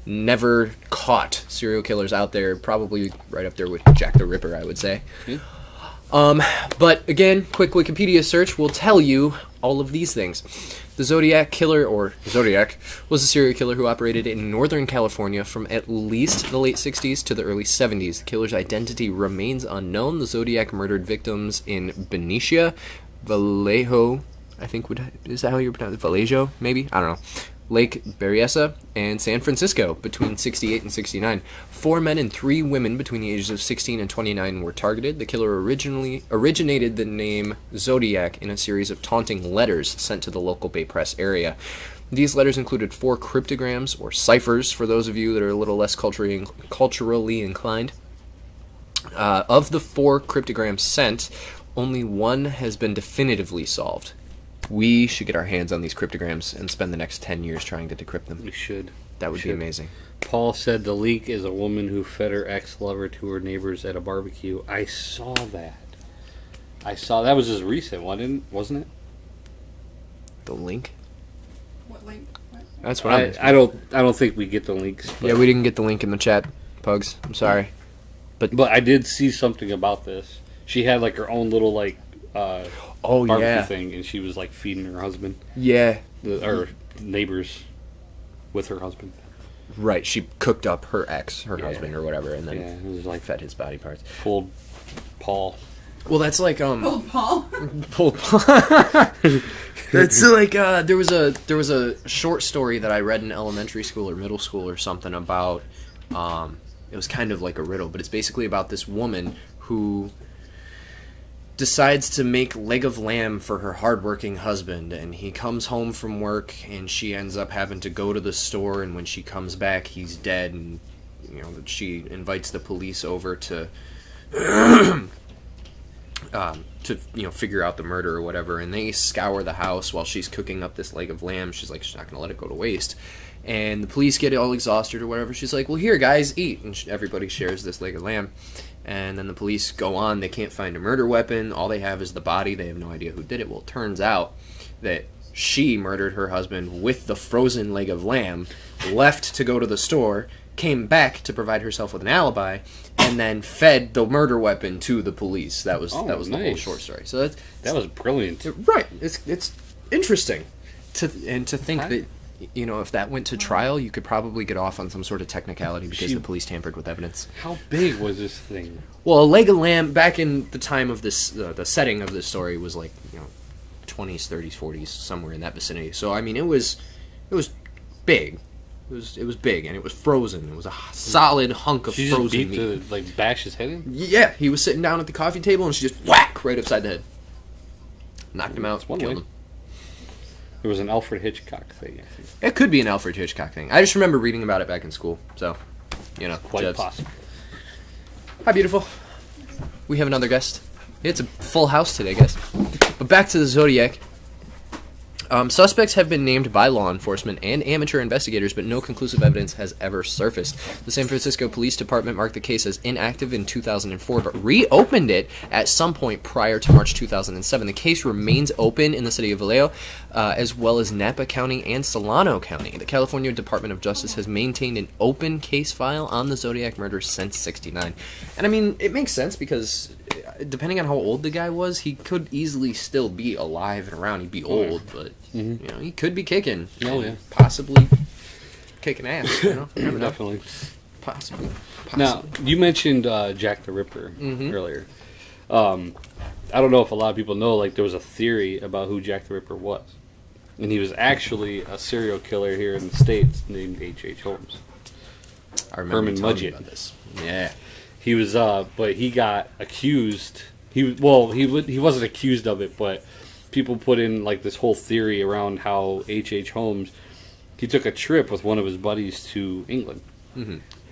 never caught serial killers out there. Probably right up there with Jack the Ripper, I would say. But again, quick Wikipedia search will tell you all of these things. The Zodiac Killer, or Zodiac, was a serial killer who operated in Northern California from at least the late 60s to the early 70s. The killer's identity remains unknown. The Zodiac murdered victims in Benicia, Vallejo, I think is that how you pronounce it? Vallejo, maybe? I don't know. Lake Berryessa, and San Francisco between 68 and 69. 4 men and 3 women between the ages of 16 and 29 were targeted. The killer originally originated the name Zodiac in a series of taunting letters sent to the local Bay Press area. These letters included 4 cryptograms, or ciphers, for those of you that are a little less culturally inclined. Of the 4 cryptograms sent, only one has been definitively solved. We should get our hands on these cryptograms and spend the next 10 years trying to decrypt them. We should. That would be amazing. Paul said the leak is a woman who fed her ex-lover to her neighbors at a barbecue. I saw that. That was just recent, wasn't it? The link? What link? What? That's what I don't think we get the links. Yeah, we didn't get the link in the chat, Pugs. I'm sorry. But I did see something about this. She had like her own little barbecue thing, and she was like feeding her husband. Yeah. Or neighbors with her husband. Right. She cooked up her husband or whatever, and then it was like fed his body parts. Pulled Paul. Well, that's like Pulled Paul. Pulled Paul. That's like there was a short story that I read in elementary school or middle school or something about. It was kind of like a riddle, but it's basically about this woman who decides to make leg of lamb for her hardworking husband, and he comes home from work, and she ends up having to go to the store, and when she comes back, he's dead, and she invites the police over to figure out the murder or whatever, and they scour the house while she's cooking up this leg of lamb. She's like, she's not gonna let it go to waste. And the police get all exhausted or whatever. She's like, well, here, guys, eat. And everybody shares this leg of lamb. And then the police go on. They can't find a murder weapon. All they have is the body. They have no idea who did it. Well, it turns out that she murdered her husband with the frozen leg of lamb, left to go to the store, came back to provide herself with an alibi, and then fed the murder weapon to the police. That was the whole short story. So that was brilliant. Right. It's interesting to think that, if that went to trial, you could probably get off on some sort of technicality because the police tampered with evidence. How big was this thing? Well, a leg of lamb back in the time of this, the setting of this story was like 20s, 30s, 40s, somewhere in that vicinity. So I mean, it was big. It was big, and it was frozen. It was a solid hunk of frozen meat. She just beat to bash his head in? Yeah, he was sitting down at the coffee table, and she just whack right upside the head, knocked him out, killed him. There was an Alfred Hitchcock thing, I think. It could be an Alfred Hitchcock thing. I just remember reading about it back in school. So, quite possible. Hi, beautiful. We have another guest. It's a full house today, guys. But back to the Zodiac. Suspects have been named by law enforcement and amateur investigators, but no conclusive evidence has ever surfaced. The San Francisco Police Department marked the case as inactive in 2004, but reopened it at some point prior to March 2007. The case remains open in the city of Vallejo, as well as Napa County and Solano County. The California Department of Justice has maintained an open case file on the Zodiac murder since '69. And I mean, it makes sense because depending on how old the guy was, he could easily still be alive and around. He'd be old, but he could be kicking. Oh yeah, possibly kicking ass. Definitely, possibly. Now you mentioned Jack the Ripper earlier. I don't know if a lot of people know. Like, there was a theory about who Jack the Ripper was, and he was actually a serial killer here in the States named H.H. Holmes. I remember Herman telling you Mudgett. about this. Yeah. He was, but he got accused. He wasn't accused of it, but people put in like this whole theory around how H.H. Holmes, he took a trip with one of his buddies to England,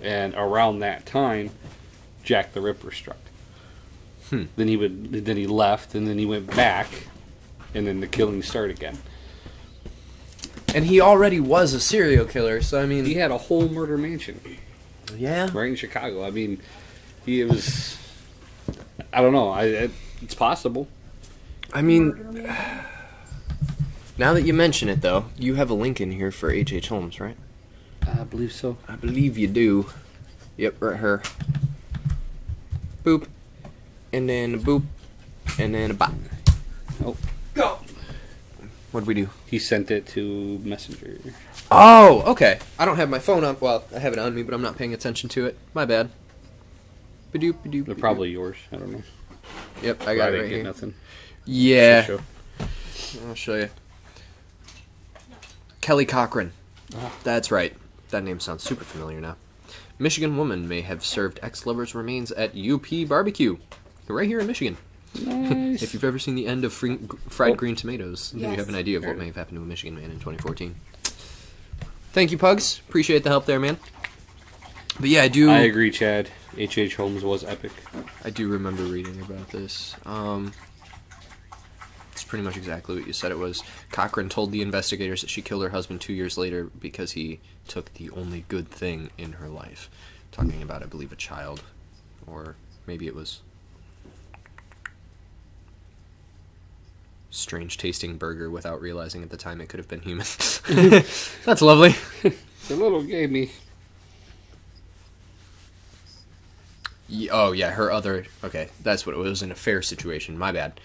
and around that time, Jack the Ripper struck. Then he left, and then he went back, and then the killings started again. And he already was a serial killer, so I mean, He had a whole murder mansion, yeah. right in Chicago. I mean, he was. I don't know. It's possible. I mean, now that you mention it, though, you have a link in here for H.H. Holmes, right? I believe so. I believe you do. Yep, right here. Boop. And then a boop. And then a bop. Oh. Go! What'd we do? He sent it to Messenger. Oh, okay. I don't have my phone up. Well, I have it on me, but I'm not paying attention to it. My bad. Ba-doop, ba-doop, They're probably yours. I don't know. Yep, I got it didn't right get here. Nothing. Yeah. Show. I'll show you. Kelly Cochran. That's right. That name sounds super familiar now. Michigan woman may have served ex-lover's remains at UP Barbecue. Right here in Michigan. Nice. If you've ever seen the end of Fried Green Tomatoes, then you Yes. have an idea of what may have happened to a Michigan man in 2014. Thank you, Pugs. Appreciate the help there, man. But yeah, I agree, Chad. H.H. Holmes was epic. I do remember reading about this. It's pretty much exactly what you said it was. Cochran told the investigators that she killed her husband 2 years later because he took the only good thing in her life. Talking about, I believe, a child. Or maybe it was strange tasting burger without realizing at the time it could have been human. That's lovely. The little gave me. Oh, yeah, her other... Okay, that's what it was, an affair situation. My bad.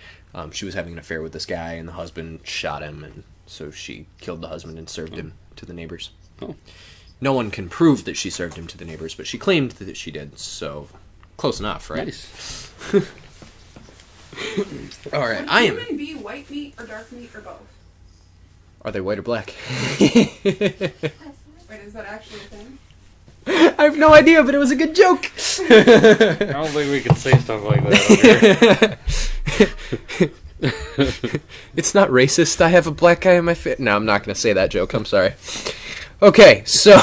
She was having an affair with this guy, and the husband shot him, and so she killed the husband and served him to the neighbors. Oh. No one can prove that she served him to the neighbors, but she claimed that she did, so close enough, right? Nice. All right, Would I am... human be white meat or dark meat or both? Are they white or black? Wait, is that actually a thing? I have no idea, but it was a good joke. I don't think we can say stuff like that up here. It's not racist. I have a black guy in my face. No, I'm not going to say that joke. I'm sorry. Okay, so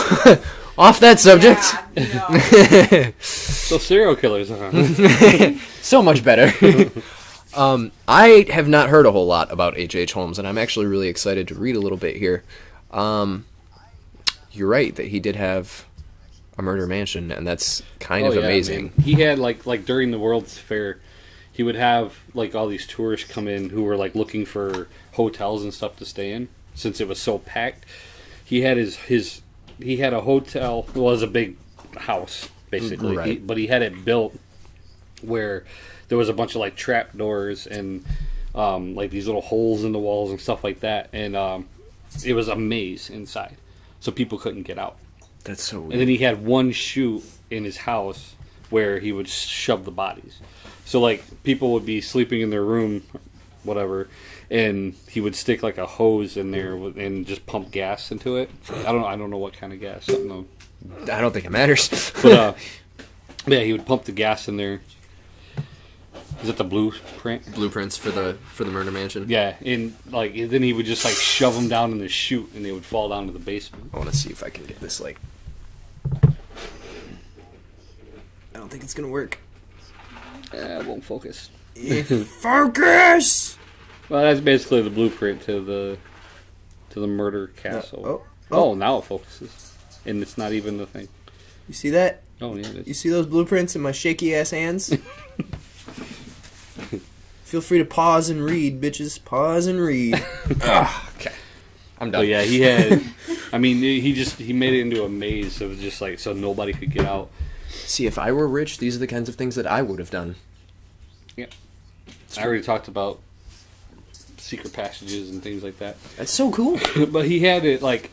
off that subject. Yeah, no. So serial killers, huh? So much better. I have not heard a whole lot about H.H. Holmes, and I'm actually really excited to read a little bit here. You're right that he did have a murder mansion, and that's kind of amazing. Man. He had like during the World's Fair, he would have like all these tourists come in who were like looking for hotels and stuff to stay in since it was so packed. He had he had a hotel. Well, it was a big house basically, Right. but he had it built where there was a bunch of like trap doors and like these little holes in the walls and stuff like that, and it was a maze inside, so people couldn't get out. That's so weird. And then he had one chute in his house where he would shove the bodies. So like people would be sleeping in their room, whatever, and he would stick like a hose in there and just pump gas into it. I don't know what kind of gas. Something. I don't think it matters. But yeah, he would pump the gas in there. Is that the blueprint? Blueprints for the murder mansion. Yeah, and like then he would just like shove them down in the chute, and they would fall down to the basement. I want to see if I can get this like. I don't think it's gonna work. It won't focus. Focus. Well, that's basically the blueprint to the murder castle. Oh, now it focuses, and it's not even the thing. You see that? Oh yeah, it is. You see those blueprints in my shaky ass hands? Feel free to pause and read, bitches. Pause and read. Okay. I'm done. But yeah, he had. I mean, he made it into a maze. So it was just like so nobody could get out. See, if I were rich, these are the kinds of things that I would have done. Yeah, I already talked about secret passages and things like that. That's so cool. But he had it like.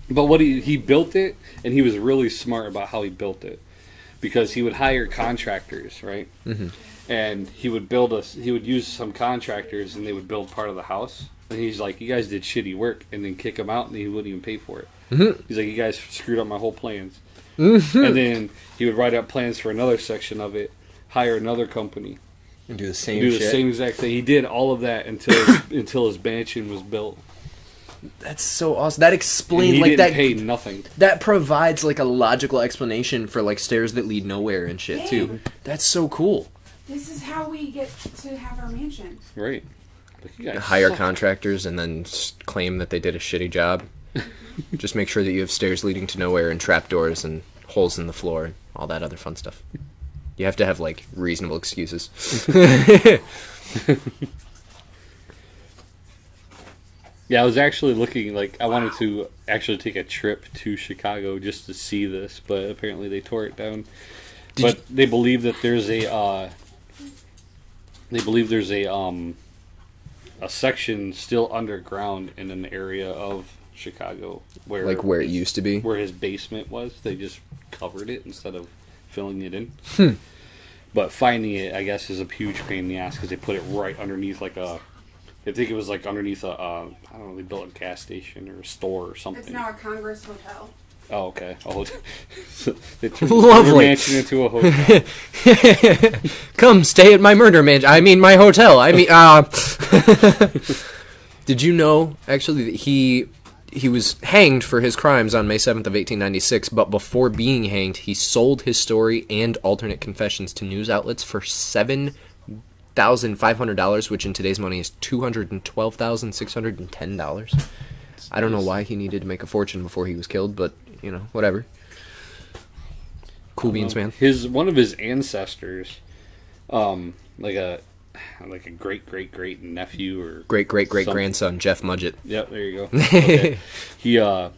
But what he built it, and he was really smart about how he built it, because he would hire contractors, right? Mm-hmm. And he would use some contractors, and they would build part of the house. And he's like, "You guys did shitty work," and then kick him out, and he wouldn't even pay for it. Mm-hmm. He's like, "You guys screwed up my whole plans." Mm-hmm. And then he would write up plans for another section of it, hire another company, And do the same do shit. the same exact thing. He did all of that until his mansion was built. That's so awesome. That And explains he like didn't that. pay nothing. That provides like a logical explanation for like stairs that lead nowhere and shit too. That's so cool. This is how we get to have our mansion. Right. Like, you guys Hire suck. contractors and then claim that they did a shitty job. Just make sure that you have stairs leading to nowhere and trapdoors and holes in the floor and all that other fun stuff. You have to have like reasonable excuses. Yeah, I was actually looking, like, I wanted to actually take a trip to Chicago just to see this, but apparently they tore it down. They believe that there's a section still underground in an area of Chicago where Like where it used to be? where his basement was. They just covered it instead of filling it in. But finding it, I guess, is a huge pain in the ass because they put it right underneath like a I think it was like underneath a, I don't know, they built a gas station or a store or something. It's now a Congress hotel. Oh, okay. So they turned Lovely. the mansion into a hotel. Come stay at my murder mansion. I mean, my hotel. I mean, Did you know, actually, that he was hanged for his crimes on May 7th of 1896, but before being hanged, he sold his story and alternate confessions to news outlets for $7,500, which in today's money is $212,610. I don't know why he needed to make a fortune before he was killed, but, you know, whatever. Cool beans, man. One of his ancestors, like a great nephew or Great grandson, Jeff Mudgett. Yep, there you go. Okay.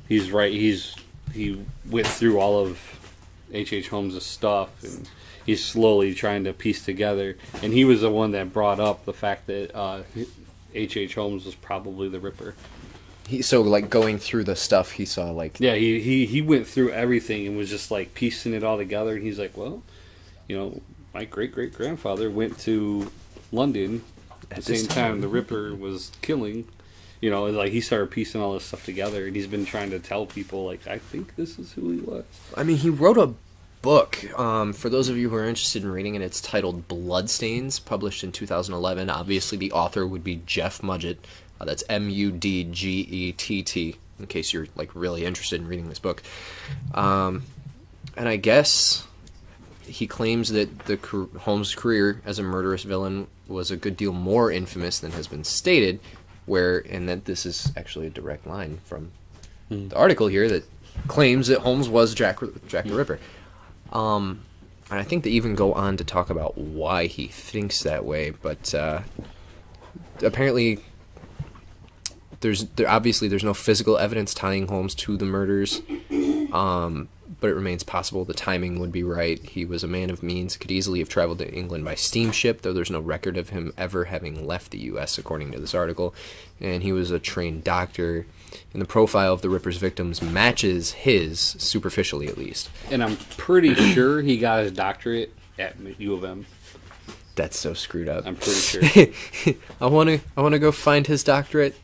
He's right. He went through all of H.H. Holmes' stuff, and he's slowly trying to piece together. And he was the one that brought up the fact that H.H. Holmes was probably the Ripper. So, like, going through the stuff he saw, like... Yeah, he went through everything and was just, like, piecing it all together. And he's like, well, you know, my great-great-grandfather went to London at the same time the Ripper was killing. You know, like, he started piecing all this stuff together. And he's been trying to tell people, like, I think this is who he was. I mean, he wrote a book, for those of you who are interested in reading it, it's titled Bloodstains, published in 2011. Obviously, the author would be Jeff Mudgett. That's Mudgett, in case you're, like, really interested in reading this book. And I guess he claims that Holmes' career as a murderous villain was a good deal more infamous than has been stated, and that this is actually a direct line from the article here that claims that Holmes was Jack the Ripper. And I think they even go on to talk about why he thinks that way, but apparently... Obviously there's no physical evidence tying Holmes to the murders, but it remains possible the timing would be right. He was a man of means, could easily have traveled to England by steamship, though there's no record of him ever having left the U.S., according to this article. And he was a trained doctor, and the profile of the Ripper's victims matches his, superficially at least. And I'm pretty sure he got his doctorate at U of M. That's so screwed up. I'm pretty sure. I want to go find his doctorate.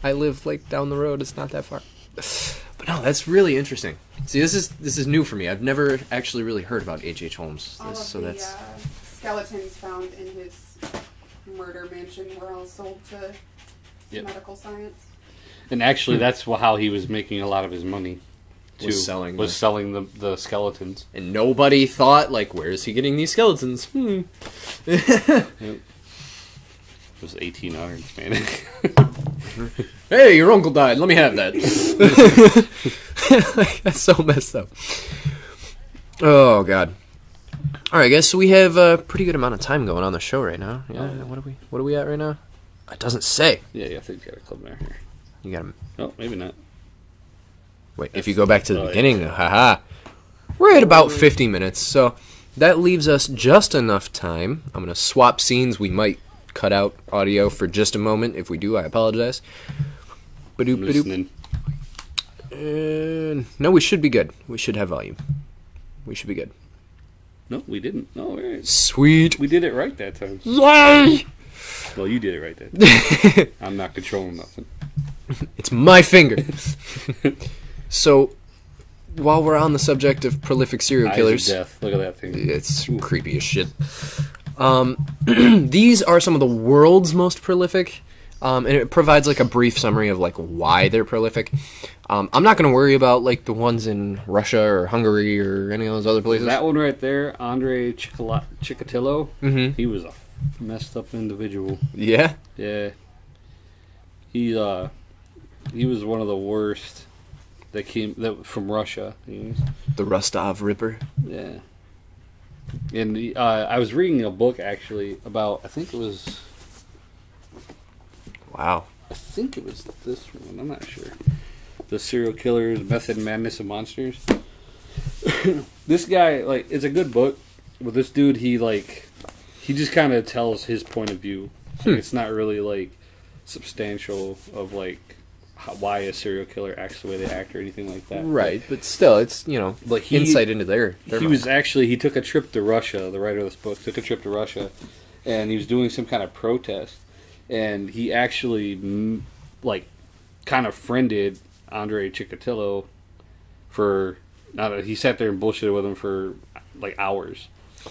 I live, like, down the road. It's not that far. But no, that's really interesting. See, this is new for me. I've never actually really heard about H.H. Holmes. All of the skeletons found in his murder mansion were all sold to medical science. And actually, that's how he was making a lot of his money. Was selling the skeletons. And nobody thought, like, where is he getting these skeletons? It was 1800s, man. Hey, your uncle died. Let me have that. That's so messed up. Oh, God. All right, guys, so we have a pretty good amount of time going on the show right now. Yeah, what are we at right now? It doesn't say. Yeah, I think you got a club there. You got him. Oh, maybe not. Wait, if you go back to the beginning, haha. We're at about 50 minutes, so that leaves us just enough time. I'm going to swap scenes. We might cut out audio for just a moment. If we do, I apologize. I'm listening. No, we should be good. We should have volume. We should be good. No, we didn't. No, all right. Sweet. We did it right that time. Yay! Well, you did it right that time. I'm not controlling nothing. It's my finger. So, while we're on the subject of prolific serial killers... Eyes of death. Look at that thing. It's creepy as shit. These are some of the world's most prolific, and it provides like a brief summary of like why they're prolific. I'm not going to worry about like the ones in Russia or Hungary or any of those other places. That one right there, Andre Chikatilo, he was a messed up individual. Yeah? Yeah. He was one of the worst that came from Russia. The Rostov Ripper. Yeah. And I was reading a book actually about, I think it was this one, I'm not sure. The Serial Killers, Method and Madness of Monsters. This guy, like, it's a good book, but this dude, he just kind of tells his point of view. Like, it's not really, like, substantial of, like, why a serial killer acts the way they act or anything like that. Right, but still, it's, like insight into their he took a trip to Russia, the writer of this book took a trip to Russia, and he was doing some kind of protest, and he actually like kind of friended Andre Chikatilo for he sat there and bullshitted with him for like hours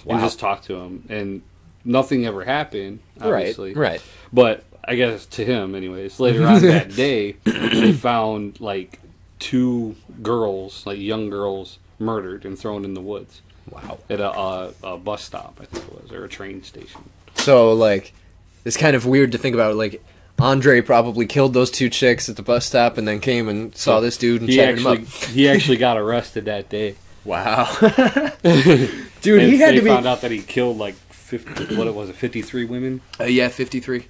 and just talked to him, and nothing ever happened, obviously. Right. But I guess to him, anyways, later on that day, they found like 2 girls, like young girls, murdered and thrown in the woods. Wow. At a bus stop, I think it was, or a train station. So, like, it's kind of weird to think about, like, Andre probably killed those 2 chicks at the bus stop and then came and saw this dude and chatted him up. He actually got arrested that day. Wow. Dude, and he had to be... They found out that he killed, like, 53 women? Yeah, 53.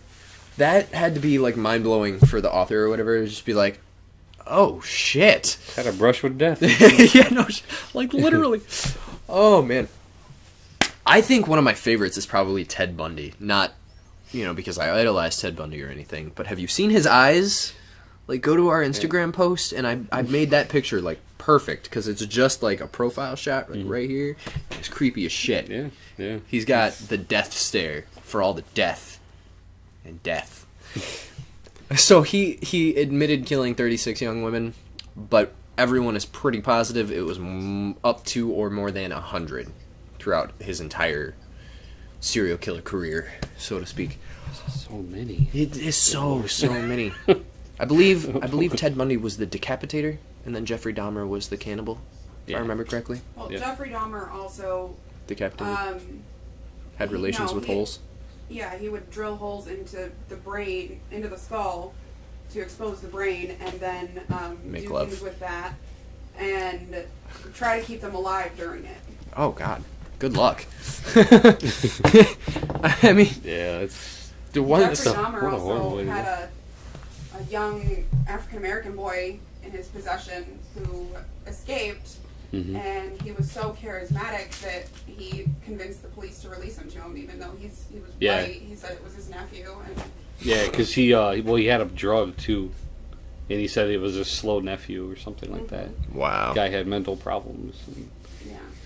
That had to be, like, mind-blowing for the author or whatever. Just be like, oh, shit. Had a brush with death. Yeah, no, like, literally. Oh, man. I think one of my favorites is probably Ted Bundy. Not, because I idolize Ted Bundy or anything, but have you seen his eyes? Like, go to our Instagram post, and I made that picture, like, perfect, because it's just, like, a profile shot, like, right here. It's creepy as shit. Yeah. He's got the death stare for all the death. And death. So he admitted killing 36 young women, but everyone is pretty positive it was up to or more than 100 throughout his entire serial killer career, so to speak. So many. It is so many. I believe Ted Bundy was the decapitator, and then Jeffrey Dahmer was the cannibal, if I remember correctly. Well, Jeffrey Dahmer also decapitated. Had relations with holes. Yeah, he would drill holes into the brain, into the skull, to expose the brain, and then do love. things with that, and try to keep them alive during it. Oh, God. Good luck. I mean... Yeah, it's... Jeffrey Dahmer also had a young African-American boy in his possession who escaped, and he was so charismatic that he convinced the police to release him to him, even though he was white. He said it was his nephew. And yeah, because he had him drugged too, and he said it was his slow nephew or something like that. Wow. The guy had mental problems. And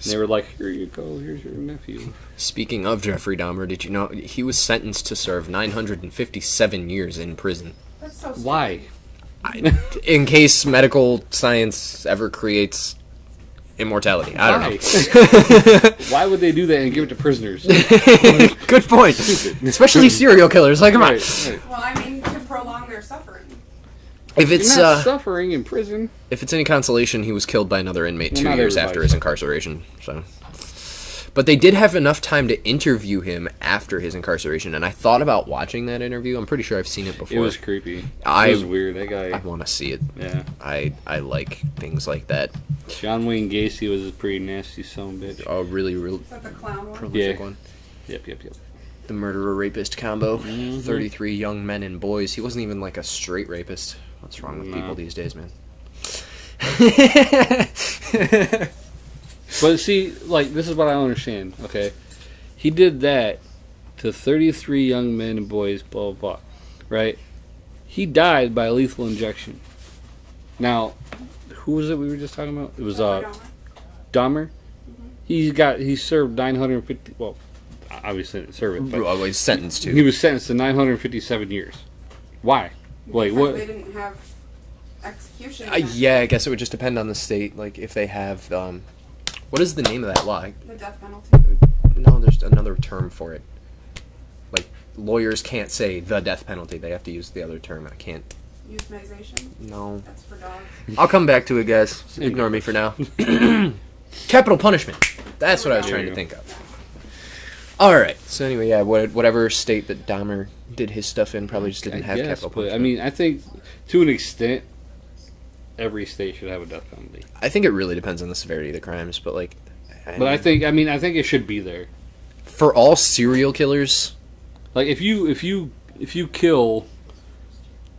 they were like, "Here you go. Here's your nephew." Speaking of Jeffrey Dahmer, did you know he was sentenced to serve 957 years in prison? That's so stupid. Why? In case medical science ever creates immortality. I don't know. Why would they do that and give it to prisoners? Good point. Especially serial killers. Like, come on. Right. Well, I mean, to prolong their suffering. If it's You're not suffering in prison. If it's any consolation, he was killed by another inmate 2 not years after his incarceration. So, but they did have enough time to interview him after his incarceration, and I thought about watching that interview. I'm pretty sure I've seen it before. It was creepy. It was weird. That guy. I want to see it. Yeah. I like things like that. John Wayne Gacy was a pretty nasty son of a bitch. Oh, really Is that the clown one? prolific one. Yep. The murderer-rapist combo. 33 young men and boys. He wasn't even like a straight rapist. What's wrong with people these days, man? But see, like, this is what I don't understand, okay? He did that to 33 young men and boys, blah, blah, blah, right? He died by lethal injection. Now, who was it we were just talking about? It was Dahmer. He served 950. Well, obviously didn't serve it, but Well, he's sentenced to. he was sentenced to 957 years. Why? Like Because what? they didn't have execution. Yeah, I guess it would just depend on the state. Like, if they have, what is the name of that law? The death penalty. No, there's another term for it. Like, lawyers can't say the death penalty. They have to use the other term. I can't. Euthanization. No. That's for dogs. I'll come back to it, guys. Ignore me for now. Capital punishment. That's what I was trying to think of. Alright. So anyway, yeah, whatever state that Dahmer did his stuff in probably just didn't have guess, capital but, punishment. I mean, I think to an extent, every state should have a death penalty. I think it really depends on the severity of the crimes, but like... I think it should be there. For all serial killers... Like, if you kill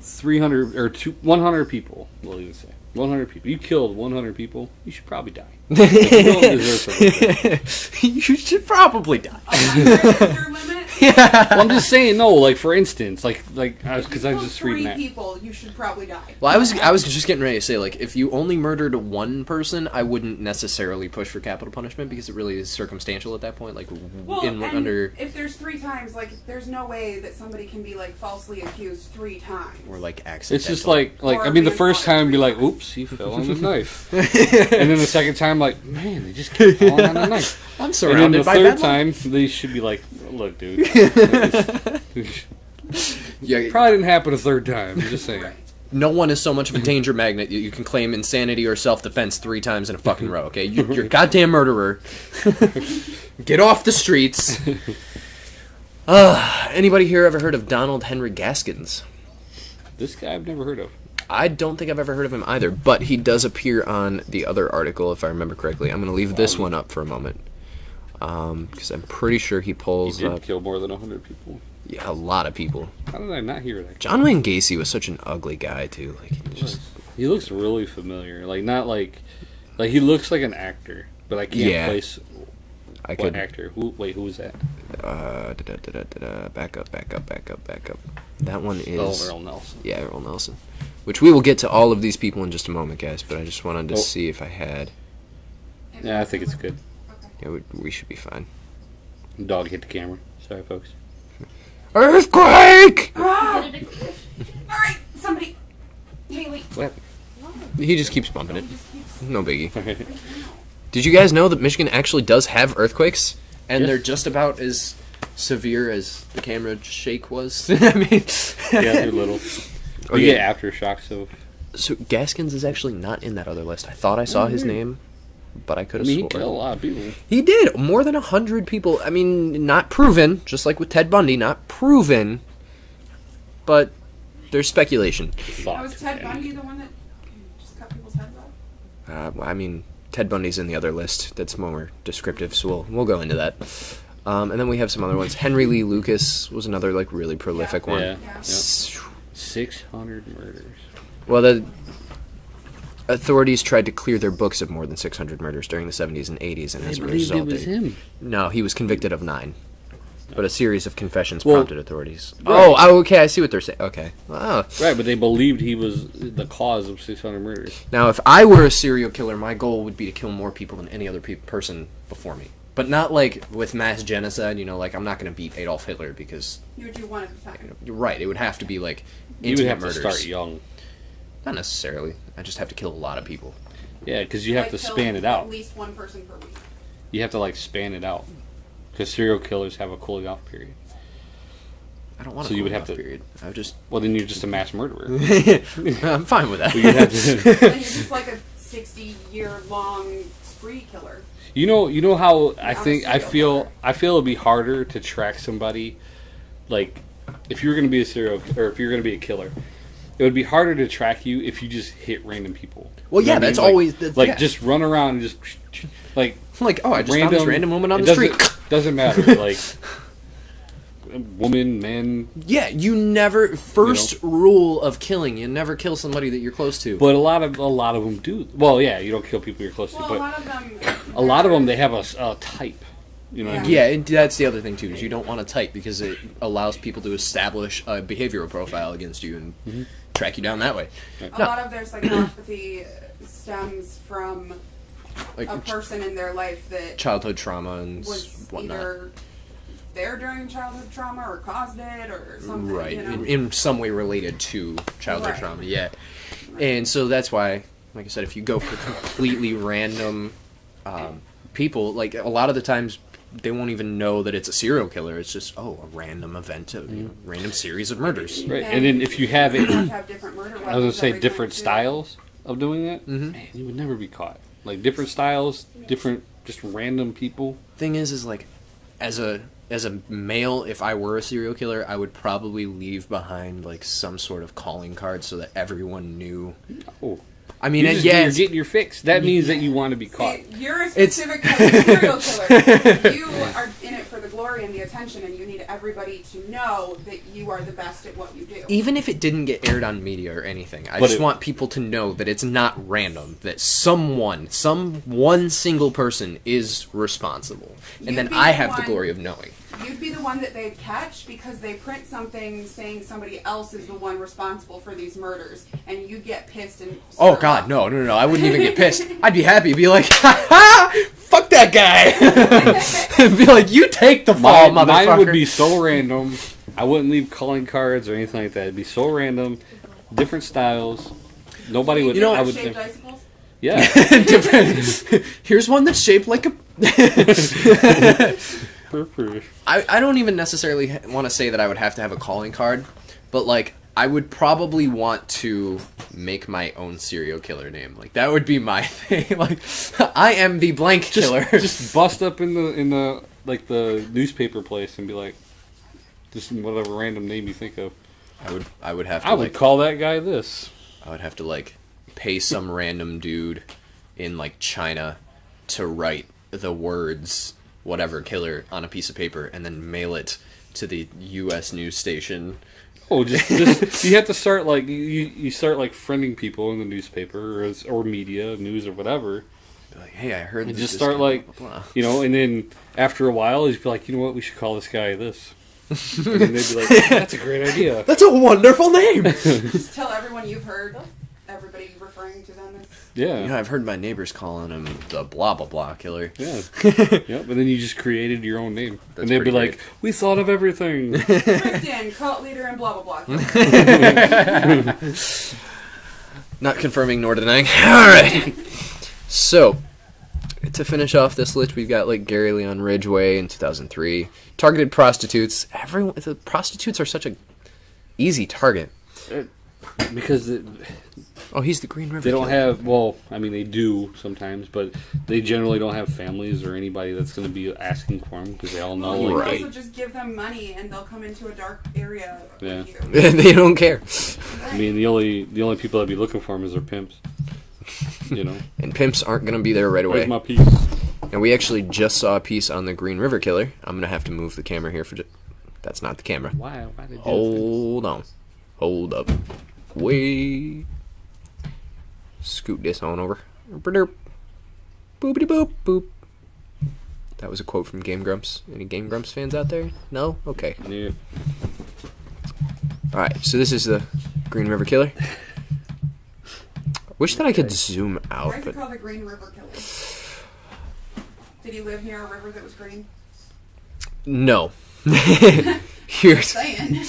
300 or 100 people, we'll even say 100 people. You killed 100 people. You should probably die. Like, you don't deserve to live. You should probably die. Is there a limit? Well, I'm just saying, no. Like for instance, because I was just reading that. 3 people, you should probably die. Well, I was just getting ready to say, like, if you only murdered one person, I wouldn't necessarily push for capital punishment because it really is circumstantial at that point. Like, if there's 3 times, like, there's no way that somebody can be like falsely accused 3 times. Or like accidental. It's just like I mean, the first time be like, "Oops, he fell on the knife," and then the second time, like, "Man, they just keep falling on the knife." I'm surrounded and then the by third bad luck. time, they should be like, "Look, dude." Yeah, Probably didn't happen a third time. I'm just saying. Right. no one is so much of a danger magnet you can claim insanity or self-defense 3 times in a fucking row, okay? You're a goddamn murderer. Get off the streets. Anybody here ever heard of Donald Henry Gaskins? This guy I've never heard of. I don't think I've ever heard of him either, but he does appear on the other article, if I remember correctly. I'm going to leave this one up for a moment, because I'm pretty sure he pulls He did up kill more than 100 people. a lot of people. How did I not hear that? John Wayne Gacy was such an ugly guy, too. Like, He looks really familiar. Like not like he looks like an actor, but I can't place what actor. Who was that? Back up. That one is Earl Nelson. Yeah, Earl Nelson. Which we will get to all of these people in just a moment, guys. But I just wanted to see if I had. Yeah, I think it's good. Yeah, we should be fine. Dog hit the camera. Sorry, folks. Earthquake! Alright, somebody. Haley. What? He just keeps bumping it. No biggie. Did you guys know that Michigan actually does have earthquakes? And they're just about as severe as the camera shake was? I mean... Yeah, they're little. Oh, you yeah. get aftershocks, So Gaskins is actually not in that other list. I thought I saw his name, but I could have he sworn. killed a lot of people. He did. More than 100 people. I mean, not proven, just like with Ted Bundy, not proven, but there's speculation. Was Ted Bundy the one that just cut people's heads off? I mean, Ted Bundy's in the other list. That's more descriptive, so we'll go into that. And then we have some other ones. Henry Lee Lucas was another like really prolific one. Yeah. 600 murders. Well, the authorities tried to clear their books of more than 600 murders during the 70s and 80s, and as a result, it was him. No, he was convicted of 9. But a series of confessions Well, prompted authorities. right. Oh, okay, I see what they're saying. Okay. Oh. Right, but they believed he was the cause of 600 murders. Now, if I were a serial killer, my goal would be to kill more people than any other person before me. But not like with mass genocide, like I'm not going to beat Adolf Hitler because... You would do one at a time. You're right, it would have to be like You intimate would have murders. to start young. Not necessarily. I just have to kill a lot of people. Yeah, because you have to kill span it out. At least one person per week. You have to span it out. Because serial killers have a cooling off period. I don't want So a you would cooling have off to- period. I would just... Well, then you're just a mass murderer. I'm fine with that. You'd have to- Then you're just like a 60-year-long spree killer. You know how I think I serial feel it'd be harder to track somebody, like if you were going to be a serial or if you're going to be a killer, it would be harder to track you if you just hit random people. Well, You know yeah, what I that's mean? always... yeah. just run around and just like oh, I just found this random woman on it the street. Doesn't matter, like woman, man. Yeah, you never... First rule of killing, you never kill somebody that you're close to. But a lot of them do. Well, yeah, you don't kill people you're close to, Well, but a lot of them... they have a type. You know what I mean? Yeah, and that's the other thing, too, is you don't want a type because it allows people to establish a behavioral profile against you and track you down that way. A lot of their psychopathy stems from Like a person in their life that childhood trauma and was whatnot. either there during childhood trauma or caused it or something. Right, You know? in some way related to childhood Right. trauma, yeah. And so that's why, like I said, if you go for completely random people, like a lot of the times they won't even know that it's a serial killer. It's just, a random event, random series of murders. Right, and then if you have it, You have to have different murder I was gonna weapons say every different time, too. styles of doing that. Man, you would never be caught. Like different styles, different just random people. Thing is like, as a male, if I were a serial killer, I would probably leave behind like some sort of calling card so that everyone knew. Oh, I mean, you're getting your fix. That means that you want to be caught. See, you're a specific kind of serial killer. You are in it for the glory and the attention, and you need everybody to know that you are the best at what you do. Even if it didn't get aired on media or anything, I But just want people to know that it's not random. That some one single person is responsible, and You'd then be I the have the one- glory of knowing. you'd be the one that they'd catch because they print something saying somebody else is the one responsible for these murders, and you get pissed and. Oh God, no! I wouldn't even get pissed. I'd be happy. Be like, ha ha! Fuck that guy. Be like, you take the fall, motherfucker. Mine would be so random. I wouldn't leave calling cards or anything like that. It'd be so random, different styles. Nobody would. I would. Shaped icicles? Yeah. Here's one that's shaped like a. I don't even necessarily want to say that I would have to have a calling card, but like I would probably want to make my own serial killer name. Like that would be my thing. Like I am the blank killer. Just bust up in the like the newspaper place and be like, just whatever random name you think of. I would have to. I would call that guy this. I would have to like pay some random dude in like China to write the words whatever killer on a piece of paper and then mail it to the U.S. news station. Oh, just you have to start like you start like friending people in the newspaper or media, news or whatever. Like, hey, I heard. And just start like blah, blah, blah. And then after a while, you'd be like, you know what, we should call this guy this. And then they'd be like, that's a great idea. That's a wonderful name. Just tell everyone you've heard. Everybody referring to them as. Yeah. I've heard my neighbors calling him the blah blah blah killer. Yeah. Yep. And then you just created your own name. That's and they'd be great. like, we thought of everything. Kristen, cult leader and blah blah blah. Not confirming nor denying. All right. So, to finish off this list, we've got like Gary Leon Ridgway in 2003. Targeted prostitutes. The prostitutes are such a easy target. Because he's the Green River. They don't killer. have. Well, I mean, they do sometimes, but they generally don't have families or anybody that's going to be asking for them because they all know. You like, also just give them money and they'll come into a dark area. Yeah. With you. They don't care. I mean, the only people that be looking for them is their pimps. And pimps aren't going to be there right away. Where's my piece? And we actually just saw a piece on the Green River Killer. I'm going to have to move the camera here for. That's not the camera. Why did you? Hold on. Hold up. Wait. Scoot this on over. Boopity boop boop. That was a quote from Game Grumps. Any Game Grumps fans out there? No? Okay. Yeah. Alright, so this is the Green River Killer. Wish that I could zoom out. Why is it called the Green River Killer? Did he live near a river that was green? No. Here's Saying.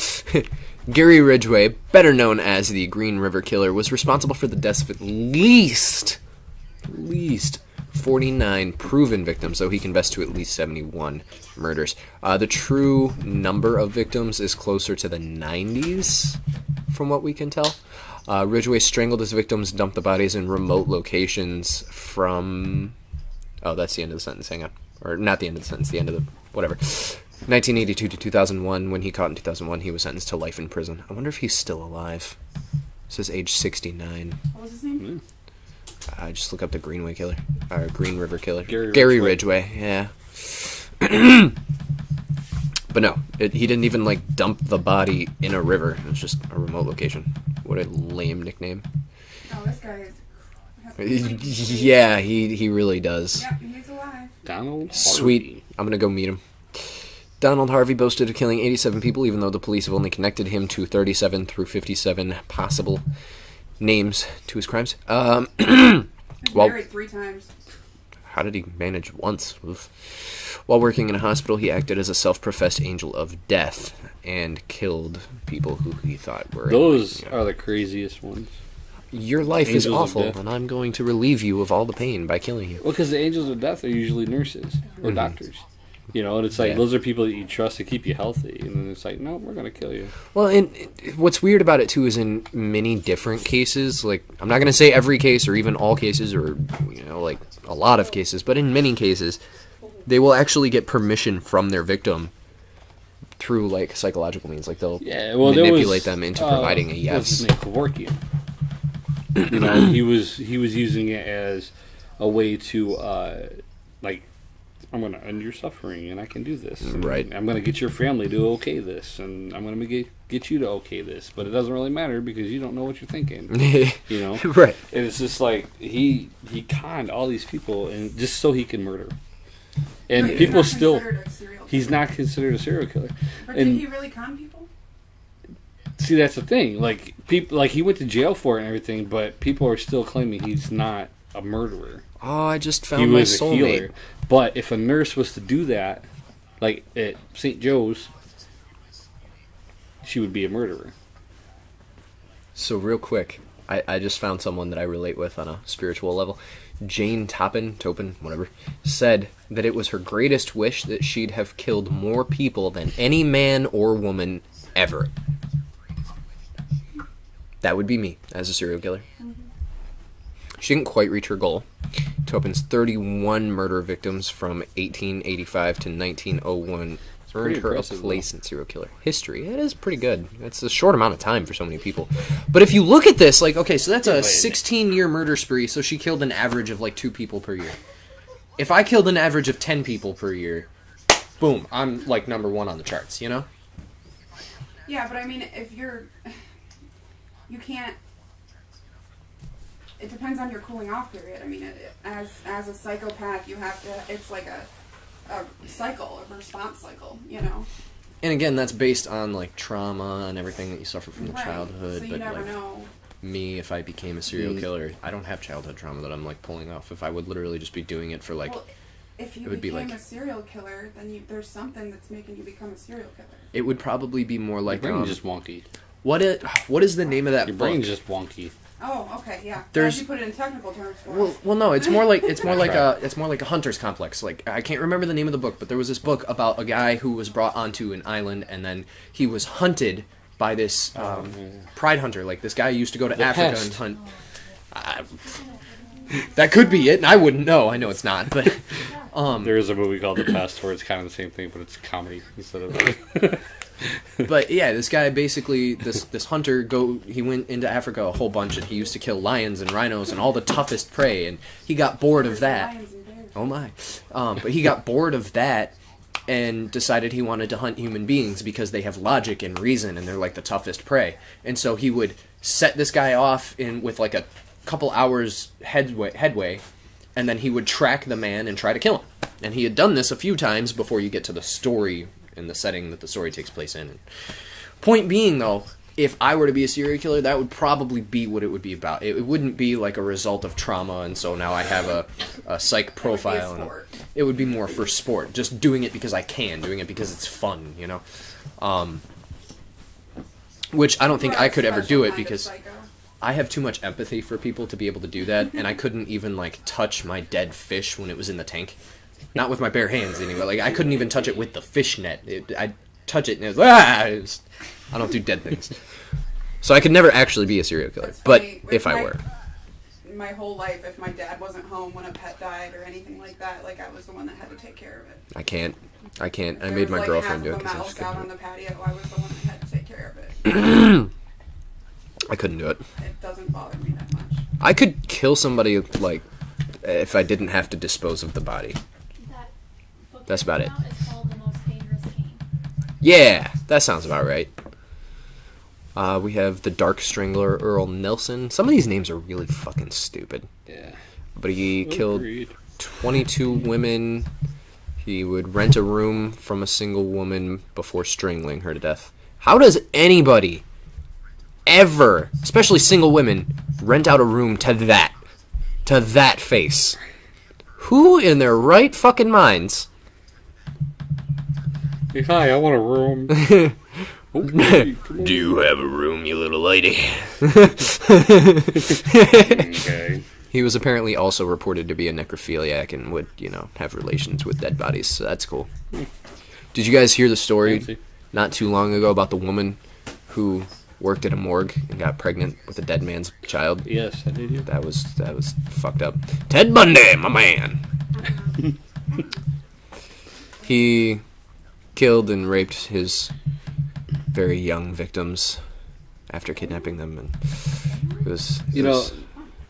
Gary Ridgway, better known as the Green River Killer, was responsible for the deaths of at least 49 proven victims, though he confessed to at least 71 murders. The true number of victims is closer to the 90s, from what we can tell. Ridgway strangled his victims, dumped the bodies in remote locations from... Oh, that's the end of the sentence, hang on. Or not the end of the sentence, the end of the... whatever. 1982 to 2001. When he caught in 2001, he was sentenced to life in prison. I wonder if he's still alive. It says age 69. What was his name? Just look up the Green River Killer. Gary Ridgway. Yeah. But no, he didn't even like dump the body in a river. It was just a remote location. What a lame nickname. Oh, this guy is. Yeah, he really does. Yep, he's alive. Donald Harvey. Sweet. I'm gonna go meet him. Donald Harvey boasted of killing 87 people, even though the police have only connected him to 37 through 57 possible names to his crimes. He's married 3 times. How did he manage once? Oof. While working in a hospital, he acted as a self-professed angel of death and killed people who he thought were... Those are the craziest ones. Your life Angels is of awful, death. and I'm going to relieve you of all the pain by killing you. Well, because the angels of death are usually nurses or doctors. And it's like, Yeah. those are people that you trust to keep you healthy. And then it's like, no, we're going to kill you. Well, and what's weird about it, too, is in many different cases, like, I'm not going to say every case or even all cases or, like, a lot of cases, but in many cases, they will actually get permission from their victim through, like, psychological means. Like, they'll manipulate them into providing a yes. What's his name? Kevorkian. He was using it as a way to, I'm going to end your suffering, and I can do this. Right. I'm going to get your family to okay this, and I'm going to get you to okay this. But it doesn't really matter because you don't know what you're thinking. Right. And it's just like he conned all these people, and just so he can murder. And But people he's not still... considered a serial killer. He's not considered a serial killer. But and- did he really con people? See, that's the thing. Like, people, like, he went to jail for it and everything, but people are still claiming he's not a murderer. Oh, I just He found my was a healer. soulmate. But if a nurse was to do that, like at St. Joe's, she would be a murderer. So real quick, I just found someone that I relate with on a spiritual level. Jane Topin, whatever, said that it was her greatest wish that she'd have killed more people than any man or woman ever. That would be me as a serial killer. She didn't quite reach her goal. Topin's 31 murder victims from 1885 to 1901 earned her a place in serial killer history. It is pretty good. It's a short amount of time for so many people. But if you look at this, like, okay, so that's a 16-year murder spree, so she killed an average of like 2 people per year. If I killed an average of 10 people per year, boom, I'm like number 1 on the charts, you know? Yeah, but I mean, if you're... You can't... It depends on your cooling off period. I mean, as a psychopath, you have to... It's like a cycle, a response cycle, you know? And again, that's based on like trauma and everything that you suffer from the Right. childhood. So you but never like know. me, if I became a serial killer, I don't have childhood trauma that I'm like pulling off. If I would literally just be doing it for like... Well, if you it would be became like- a serial killer, then there's something that's making you become a serial killer. It would probably be more like... Your brain's just wonky. What is the name of that Your book? brain's just wonky. Oh, okay, yeah. There's- As you put it in technical terms for us. Well, no, it's more like a hunter's complex. Like, I can't remember the name of the book, but there was this book about a guy who was brought onto an island, and then he was hunted by this pride hunter. Like, this guy used to go to Africa pest. and hunt. That could be it, and I wouldn't know. I know it's not, but There is a movie called The Pest where it's kind of the same thing, but it's comedy instead of... but yeah, this guy basically this hunter he went into Africa a whole bunch, and he used to kill lions and rhinos and all the toughest prey, and he got bored of that. Lions and bears. Oh my. But he got bored of that and decided he wanted to hunt human beings because they have logic and reason and they're like the toughest prey. And so he would set this guy off with like a couple hours headway, and then he would track the man and try to kill him. And he had done this a few times before you get to the story and the setting that the story takes place in. Point being, though, if I were to be a serial killer, that would probably be what it would be about. It wouldn't be like a result of trauma, and so now I have a psych profile. It would be a sport. It would be more for sport, just doing it because I can, doing it because it's fun, you know? Which I don't think We're I a could ever special do it kind of because psycho. I have too much empathy for people to be able to do that, and I couldn't even, like, touch my dead fish when it was in the tank. Not with my bare hands, anyway. Like, I couldn't even touch it with the fish net. I'd touch it, and it was, I don't do dead things. So I could never actually be a serial killer, It's but funny, if I were. My whole life, if my dad wasn't home when a pet died or anything like that, like I was the one that had to take care of it. I can't. I There made was, my like, girlfriend do half it of a because I just mouse out couldn't. on the patio. I was the one that had to take care of it. I couldn't do it. It doesn't bother me that much. I could kill somebody, like, if I didn't have to dispose of the body. That book That's that about came out is called The Most Dangerous Game. Yeah, that sounds about right. We have the Dark Strangler, Earl Nelson. Some of these names are really fucking stupid. Yeah. But he killed Agreed. 22 women. He would rent a room from a single woman before strangling her to death. How does anybody ever, especially single women, rent out a room to that face? Who in their right fucking minds? Hey, hi, I want a room. Okay, come on. Do you have a room, you little lady? Okay. He was apparently also reported to be a necrophiliac and would, have relations with dead bodies, so that's cool. Did you guys hear the story Fancy. not too long ago about the woman who worked at a morgue and got pregnant with a dead man's child? Yes, I did. Yeah. That was fucked up. Ted Bundy, my man. He killed and raped his very young victims after kidnapping them, and it was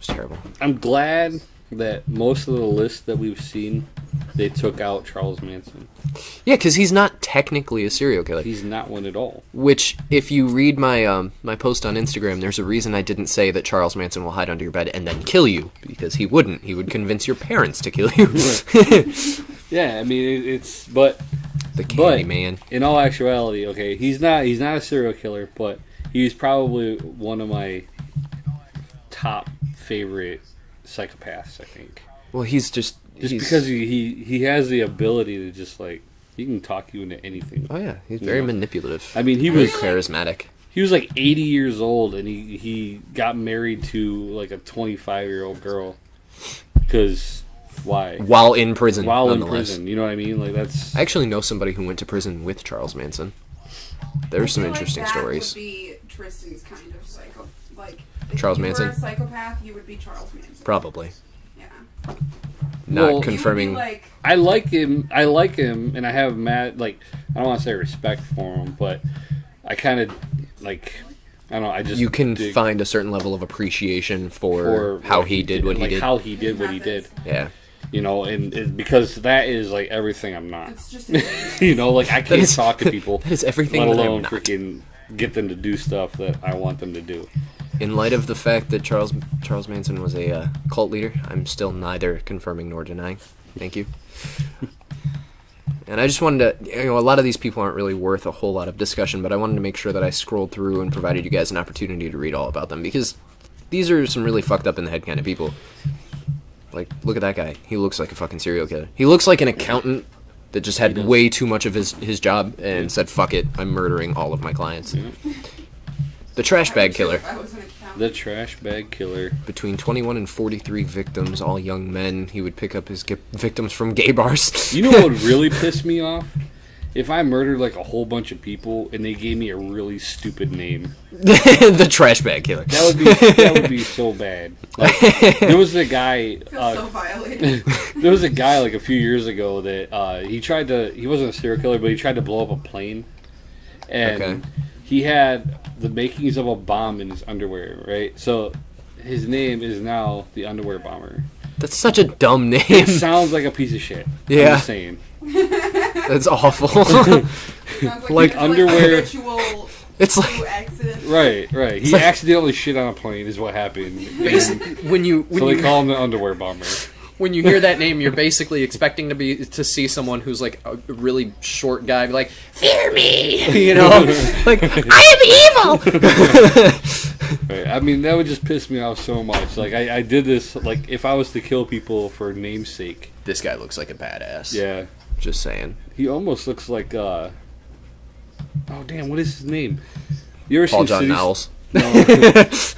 terrible. I'm glad that most of the list that we've seen, they took out Charles Manson. Yeah, because he's not technically a serial killer. He's not one at all. Which, if you read my my post on Instagram, there's a reason I didn't say that Charles Manson will hide under your bed and then kill you, because he wouldn't. He would convince your parents to kill you. Yeah, I mean but The Candy Man. in all actuality, okay, he's not a serial killer, but he's probably one of my top favorite psychopaths, I think. Well, he's Because he has the ability to just like he can talk you into anything. Oh yeah, he's very manipulative. I mean, he very was charismatic. He was like 80 years old, and he got married to like a 25-year-old girl. Because why? While in prison. While in nonetheless. prison, you know what I mean? Like that's. I actually know somebody who went to prison with Charles Manson. There's some interesting stories. That would be Tristan's kind of psycho. Like if Charles you Manson? were a psychopath, you would be Charles Manson. Probably. Yeah. Not Well, confirming. You would be like, I like him, and I have mad like I don't want to say respect for him, but I kind of like I don't know. I just You can dig find a certain level of appreciation for how he did what he like did. how he did what he did. Yeah. You know, and because that is like everything I'm not. it's just amazing. You know, like I can't is- talk to people. that is everything Let that I'm alone not. freaking get them to do stuff that I want them to do. In light of the fact that Charles Manson was a cult leader, I'm still neither confirming nor denying. Thank you. And I just wanted to, a lot of these people aren't really worth a whole lot of discussion, but I wanted to make sure that I scrolled through and provided you guys an opportunity to read all about them, because these are some really fucked up in the head kind of people. Like, look at that guy. He looks like a fucking serial killer. He looks like an accountant that just had way too much of his job and said, fuck it, I'm murdering all of my clients. The trash bag killer. If I was an accountant. The trash bag killer. Between 21 and 43 victims, all young men. He would pick up his victims from gay bars. You know what would really piss me off? If I murdered like a whole bunch of people and they gave me a really stupid name. The trash bag killer. That would be so bad. Like, there was a guy. I feel so violated. There was a guy like a few years ago that he wasn't a serial killer, but he tried to blow up a plane, and Okay. he had the makings of a bomb in his underwear. Right, so his name is now the Underwear Bomber. That's such a dumb name. It sounds like a piece of shit. Yeah. I'm just saying. That's awful. Sounds Like he was, underwear- a ritual It's like flu accident. Right. He like- accidentally shit on a plane is what happened. And when you so they call him the Underwear Bomber. when you hear that name, you're basically expecting to see someone who's like a really short guy, be like, "Fear me," you know, like I am evil. Right. I mean, that would just piss me off so much. Like, I did this, like, if I was to kill people for namesake. This guy looks like a badass. Yeah. Just saying. He almost looks like, oh, damn, what is his name? You ever Paul seen John City... Knowles.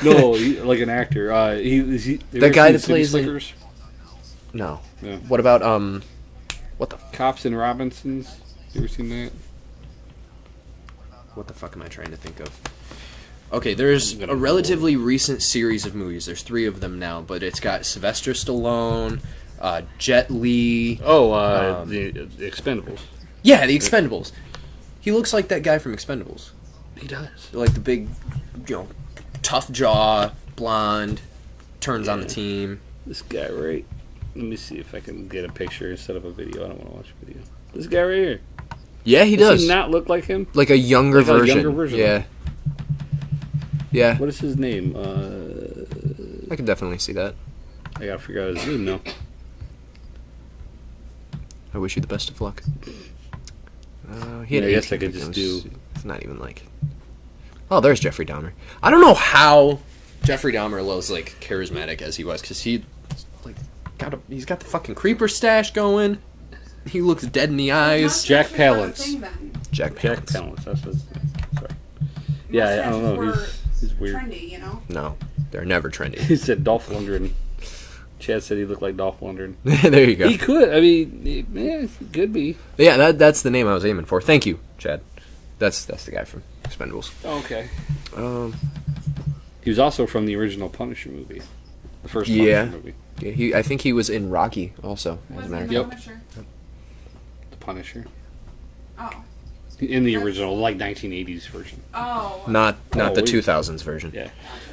No, like an actor. The guy that plays in- Slickers? No. Yeah. What about what the Cops and Robinsons. You ever seen that? what the fuck am I trying to think of? Okay, there's a relatively recent series of movies. There's 3 of them now, but it's got Sylvester Stallone, Jet Li. The Expendables. Yeah, The Expendables. He looks like that guy from Expendables. He does. Like the big, tough jaw, blonde, turns on the team. This guy right. Let me see if I can get a picture instead of a video. I don't want to watch a video. This guy right here. Yeah, he Does does. he not look like him? Like a younger Like a version. younger version. Yeah. Yeah, What is his name? I can definitely see that. I gotta figure out his name now. I wish you the best of luck. He had Yeah, I guess 18 I could just victims. do- It's not even like. Oh, there's Jeffrey Dahmer. I don't know how Jeffrey Dahmer was like charismatic as he was, because he like he's got the fucking creeper stash going. He looks dead in the eyes. Jack Palance. Jack Jack Palance. Palance. That's his name. Sorry. Yeah, I don't know. He's weird. Trendy, you know. No, they're never trendy. He said Dolph Lundgren. Chad said he looked like Dolph Lundgren. There you go. He could. I mean, yeah, he could be. Yeah, that's the name I was aiming for. Thank you, Chad. That's the guy from Expendables. Okay. Um, He was also from the original Punisher movie. The first Yeah. Punisher movie. yeah, I think he was in Rocky also. As a Was matter of he fact. Yep. Punisher? The Punisher. Oh. In the original, like 1980s version. Oh. Not Oh, the wait. 2000s version. Yeah.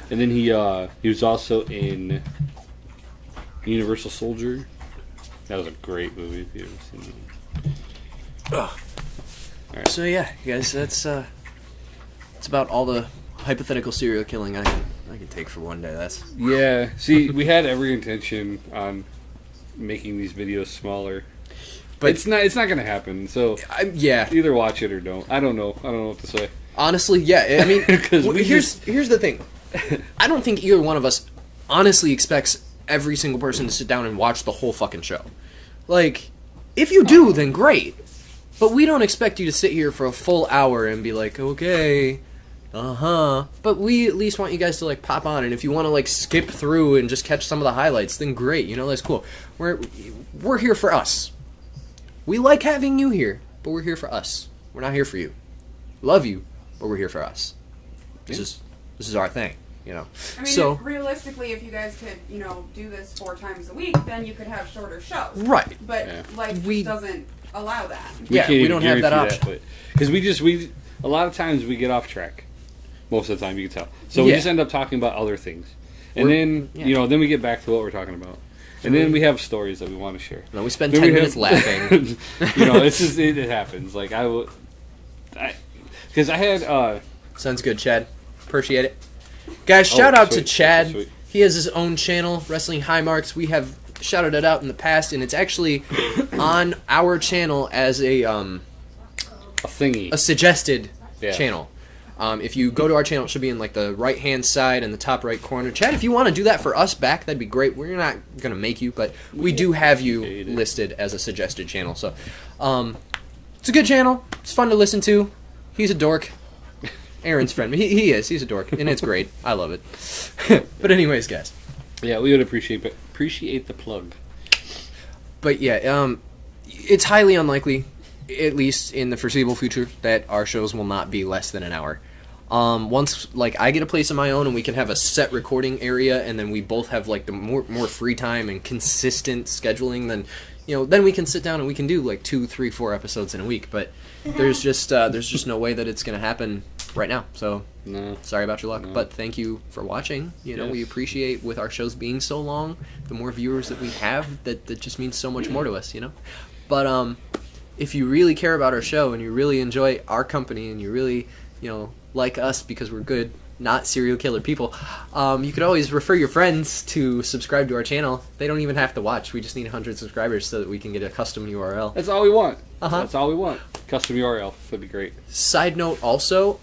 And then he was also in Universal Soldier. That was a great movie if you've ever seen that. So yeah, guys, that's about all the hypothetical serial killing I can take for one day. That's Yeah. See, we had every intention on making these videos smaller. But it's not going to happen. So yeah, either watch it or don't. I don't know. I don't know what to say. honestly, yeah. I mean, 'Cause we here's the thing. I don't think either one of us honestly expects every single person to sit down and watch the whole fucking show. Like, if you do, then great. But we don't expect you to sit here for a full hour and be like, okay, But we at least want you guys to, like, pop on, and if you want to, like, skip through and just catch some of the highlights, then great, you know, that's cool. We're here for us. We like having you here, but we're here for us. We're not here for you. Love you, but we're here for us. This is our thing, you know. I mean, so realistically, if you guys could, you know, do this 4 times a week, then you could have shorter shows. right. But life We- just doesn't allow that. We don't have that option. Because we a lot of times we get off track. Most of the time, you can tell. So we just end up talking about other things, and then then we get back to what we're talking about, and then we have stories that we want to share. No, we spend 10 minutes laughing. You know, it's just it happens. Like because I had Sounds good, Chad. Appreciate it. Guys, shout out to sweet, Chad. sweet. He has his own channel, Wrestling High Marks. We have shouted it out in the past, and it's actually on our channel as a thingy, a suggested channel. If you go to our channel, it should be in like the right-hand side in the top right corner. Chad, if you want to do that for us back, that'd be great. We're not going to make you, but we do have you listed as a suggested channel. So it's a good channel. It's fun to listen to. He's a dork. Aaron's friend. He is. He's a dork, and it's great. I love it. But anyways, guys. Yeah, we would appreciate the plug. But yeah, it's highly unlikely, at least in the foreseeable future, that our shows will not be less than an hour. Once like I get a place of my own and we can have a set recording area, and then we both have like the more free time and consistent scheduling, then then we can sit down and we can do like 2, 3, 4 episodes in a week. But there's just no way that it's gonna happen right now. So No. sorry about your luck, No. but thank you for watching. You know, Yes. we appreciate, with our shows being so long, the more viewers that we have, that just means so much more to us, you know. But if you really care about our show and you really enjoy our company and you really, like us because we're good, not serial killer people, you could always refer your friends to subscribe to our channel. They don't even have to watch. We just need 100 subscribers so that we can get a custom URL. That's all we want. Uh-huh. That's all we want. Custom URL. That'd be great. Side note also,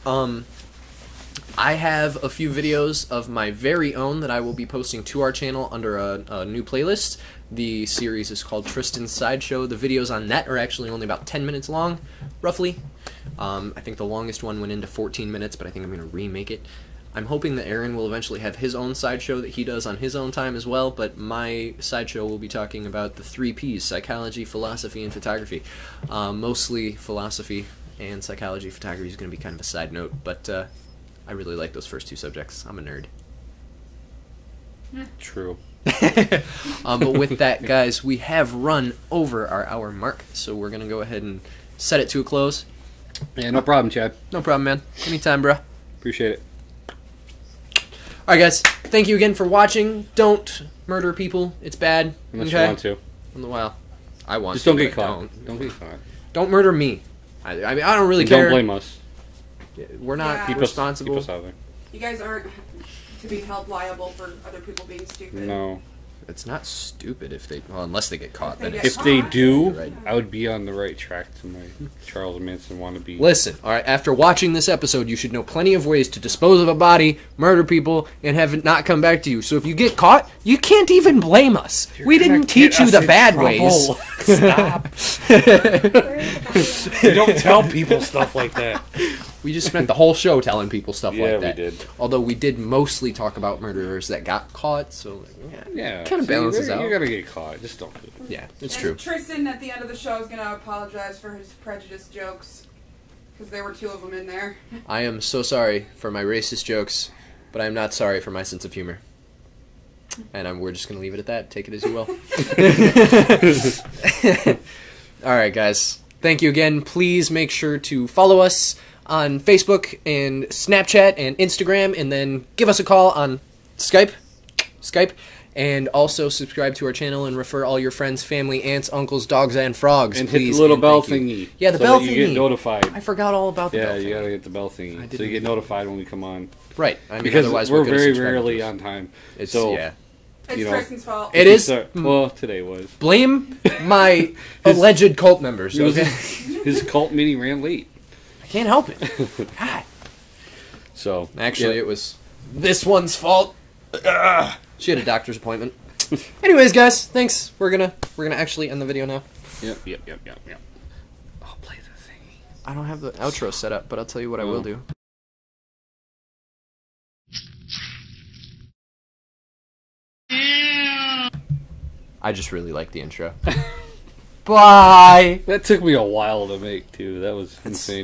I have a few videos of my very own that I will be posting to our channel under a new playlist. The series is called Tristan's Sideshow. The videos on that are actually only about 10 minutes long, roughly. I think the longest one went into 14 minutes, but I think I'm going to remake it. I'm hoping that Aaron will eventually have his own sideshow that he does on his own time as well, but my sideshow will be talking about the 3 Ps, psychology, philosophy, and photography. Mostly philosophy and psychology. Photography is going to be kind of a side note, but I really like those first 2 subjects. I'm a nerd. True. But with that, guys, we have run over our hour mark, so we're going to go ahead and set it to a close. Yeah, no problem, Chad. No problem, man. Anytime, bruh. Appreciate it. Alright, guys. Thank you again for watching. Don't murder people. It's bad. Unless okay? you want to. Well, I want Just to. don't get but caught. Don't get caught. Don't murder me. I mean, I don't really And care. don't blame us. We're not Yeah. Keep responsible. us out there. You guys aren't to be held liable for other people being stupid. No. It's not stupid if they, unless they get caught. Then If it's If they do, Right. I would be on the right track to my Charles Manson wannabe. Listen, alright, after watching this episode, you should know plenty of ways to dispose of a body, murder people, and have it not come back to you. So if you get caught, you can't even blame us. We didn't teach you the bad ways. Stop. You don't tell people stuff like that. We just spent the whole show telling people stuff Yeah, like that. we did. Although we did mostly talk about murderers that got caught, so Yeah. kind of balances out. You're going to get caught. Just don't do it. Yeah, it's And true. Tristan, at the end of the show, is going to apologize for his prejudice jokes. Because there were 2 of them in there. I am so sorry for my racist jokes, but I'm not sorry for my sense of humor. And we're just going to leave it at that. Take it as you will. Alright, guys. Thank you again. Please make sure to follow us on Facebook and Snapchat and Instagram, and then give us a call on Skype, and also subscribe to our channel and refer all your friends, family, aunts, uncles, dogs, and frogs. And please, hit the little and bell thank you. thingy. Yeah, the so bell that thingy. You get notified. I forgot all about the bell Yeah, thingy. you gotta hit the bell thingy. So didn't you get know. notified when we come on. Right. I mean, Because otherwise we're gonna very subscribe to rarely us. on time. It's, So yeah. It's you know, Tristan's fault. It is. Well, today was. Blame my alleged cult members. It was Okay? his cult meeting ran late. I can't help it. God. So Actually, yeah. it was this one's fault. She had a doctor's appointment. Anyways, guys, thanks. We're gonna actually end the video now. Yep. I'll play the thing. I don't have the outro set up, but I'll tell you what I will do. I just really like the intro. Bye. That took me a while to make too. That was insane.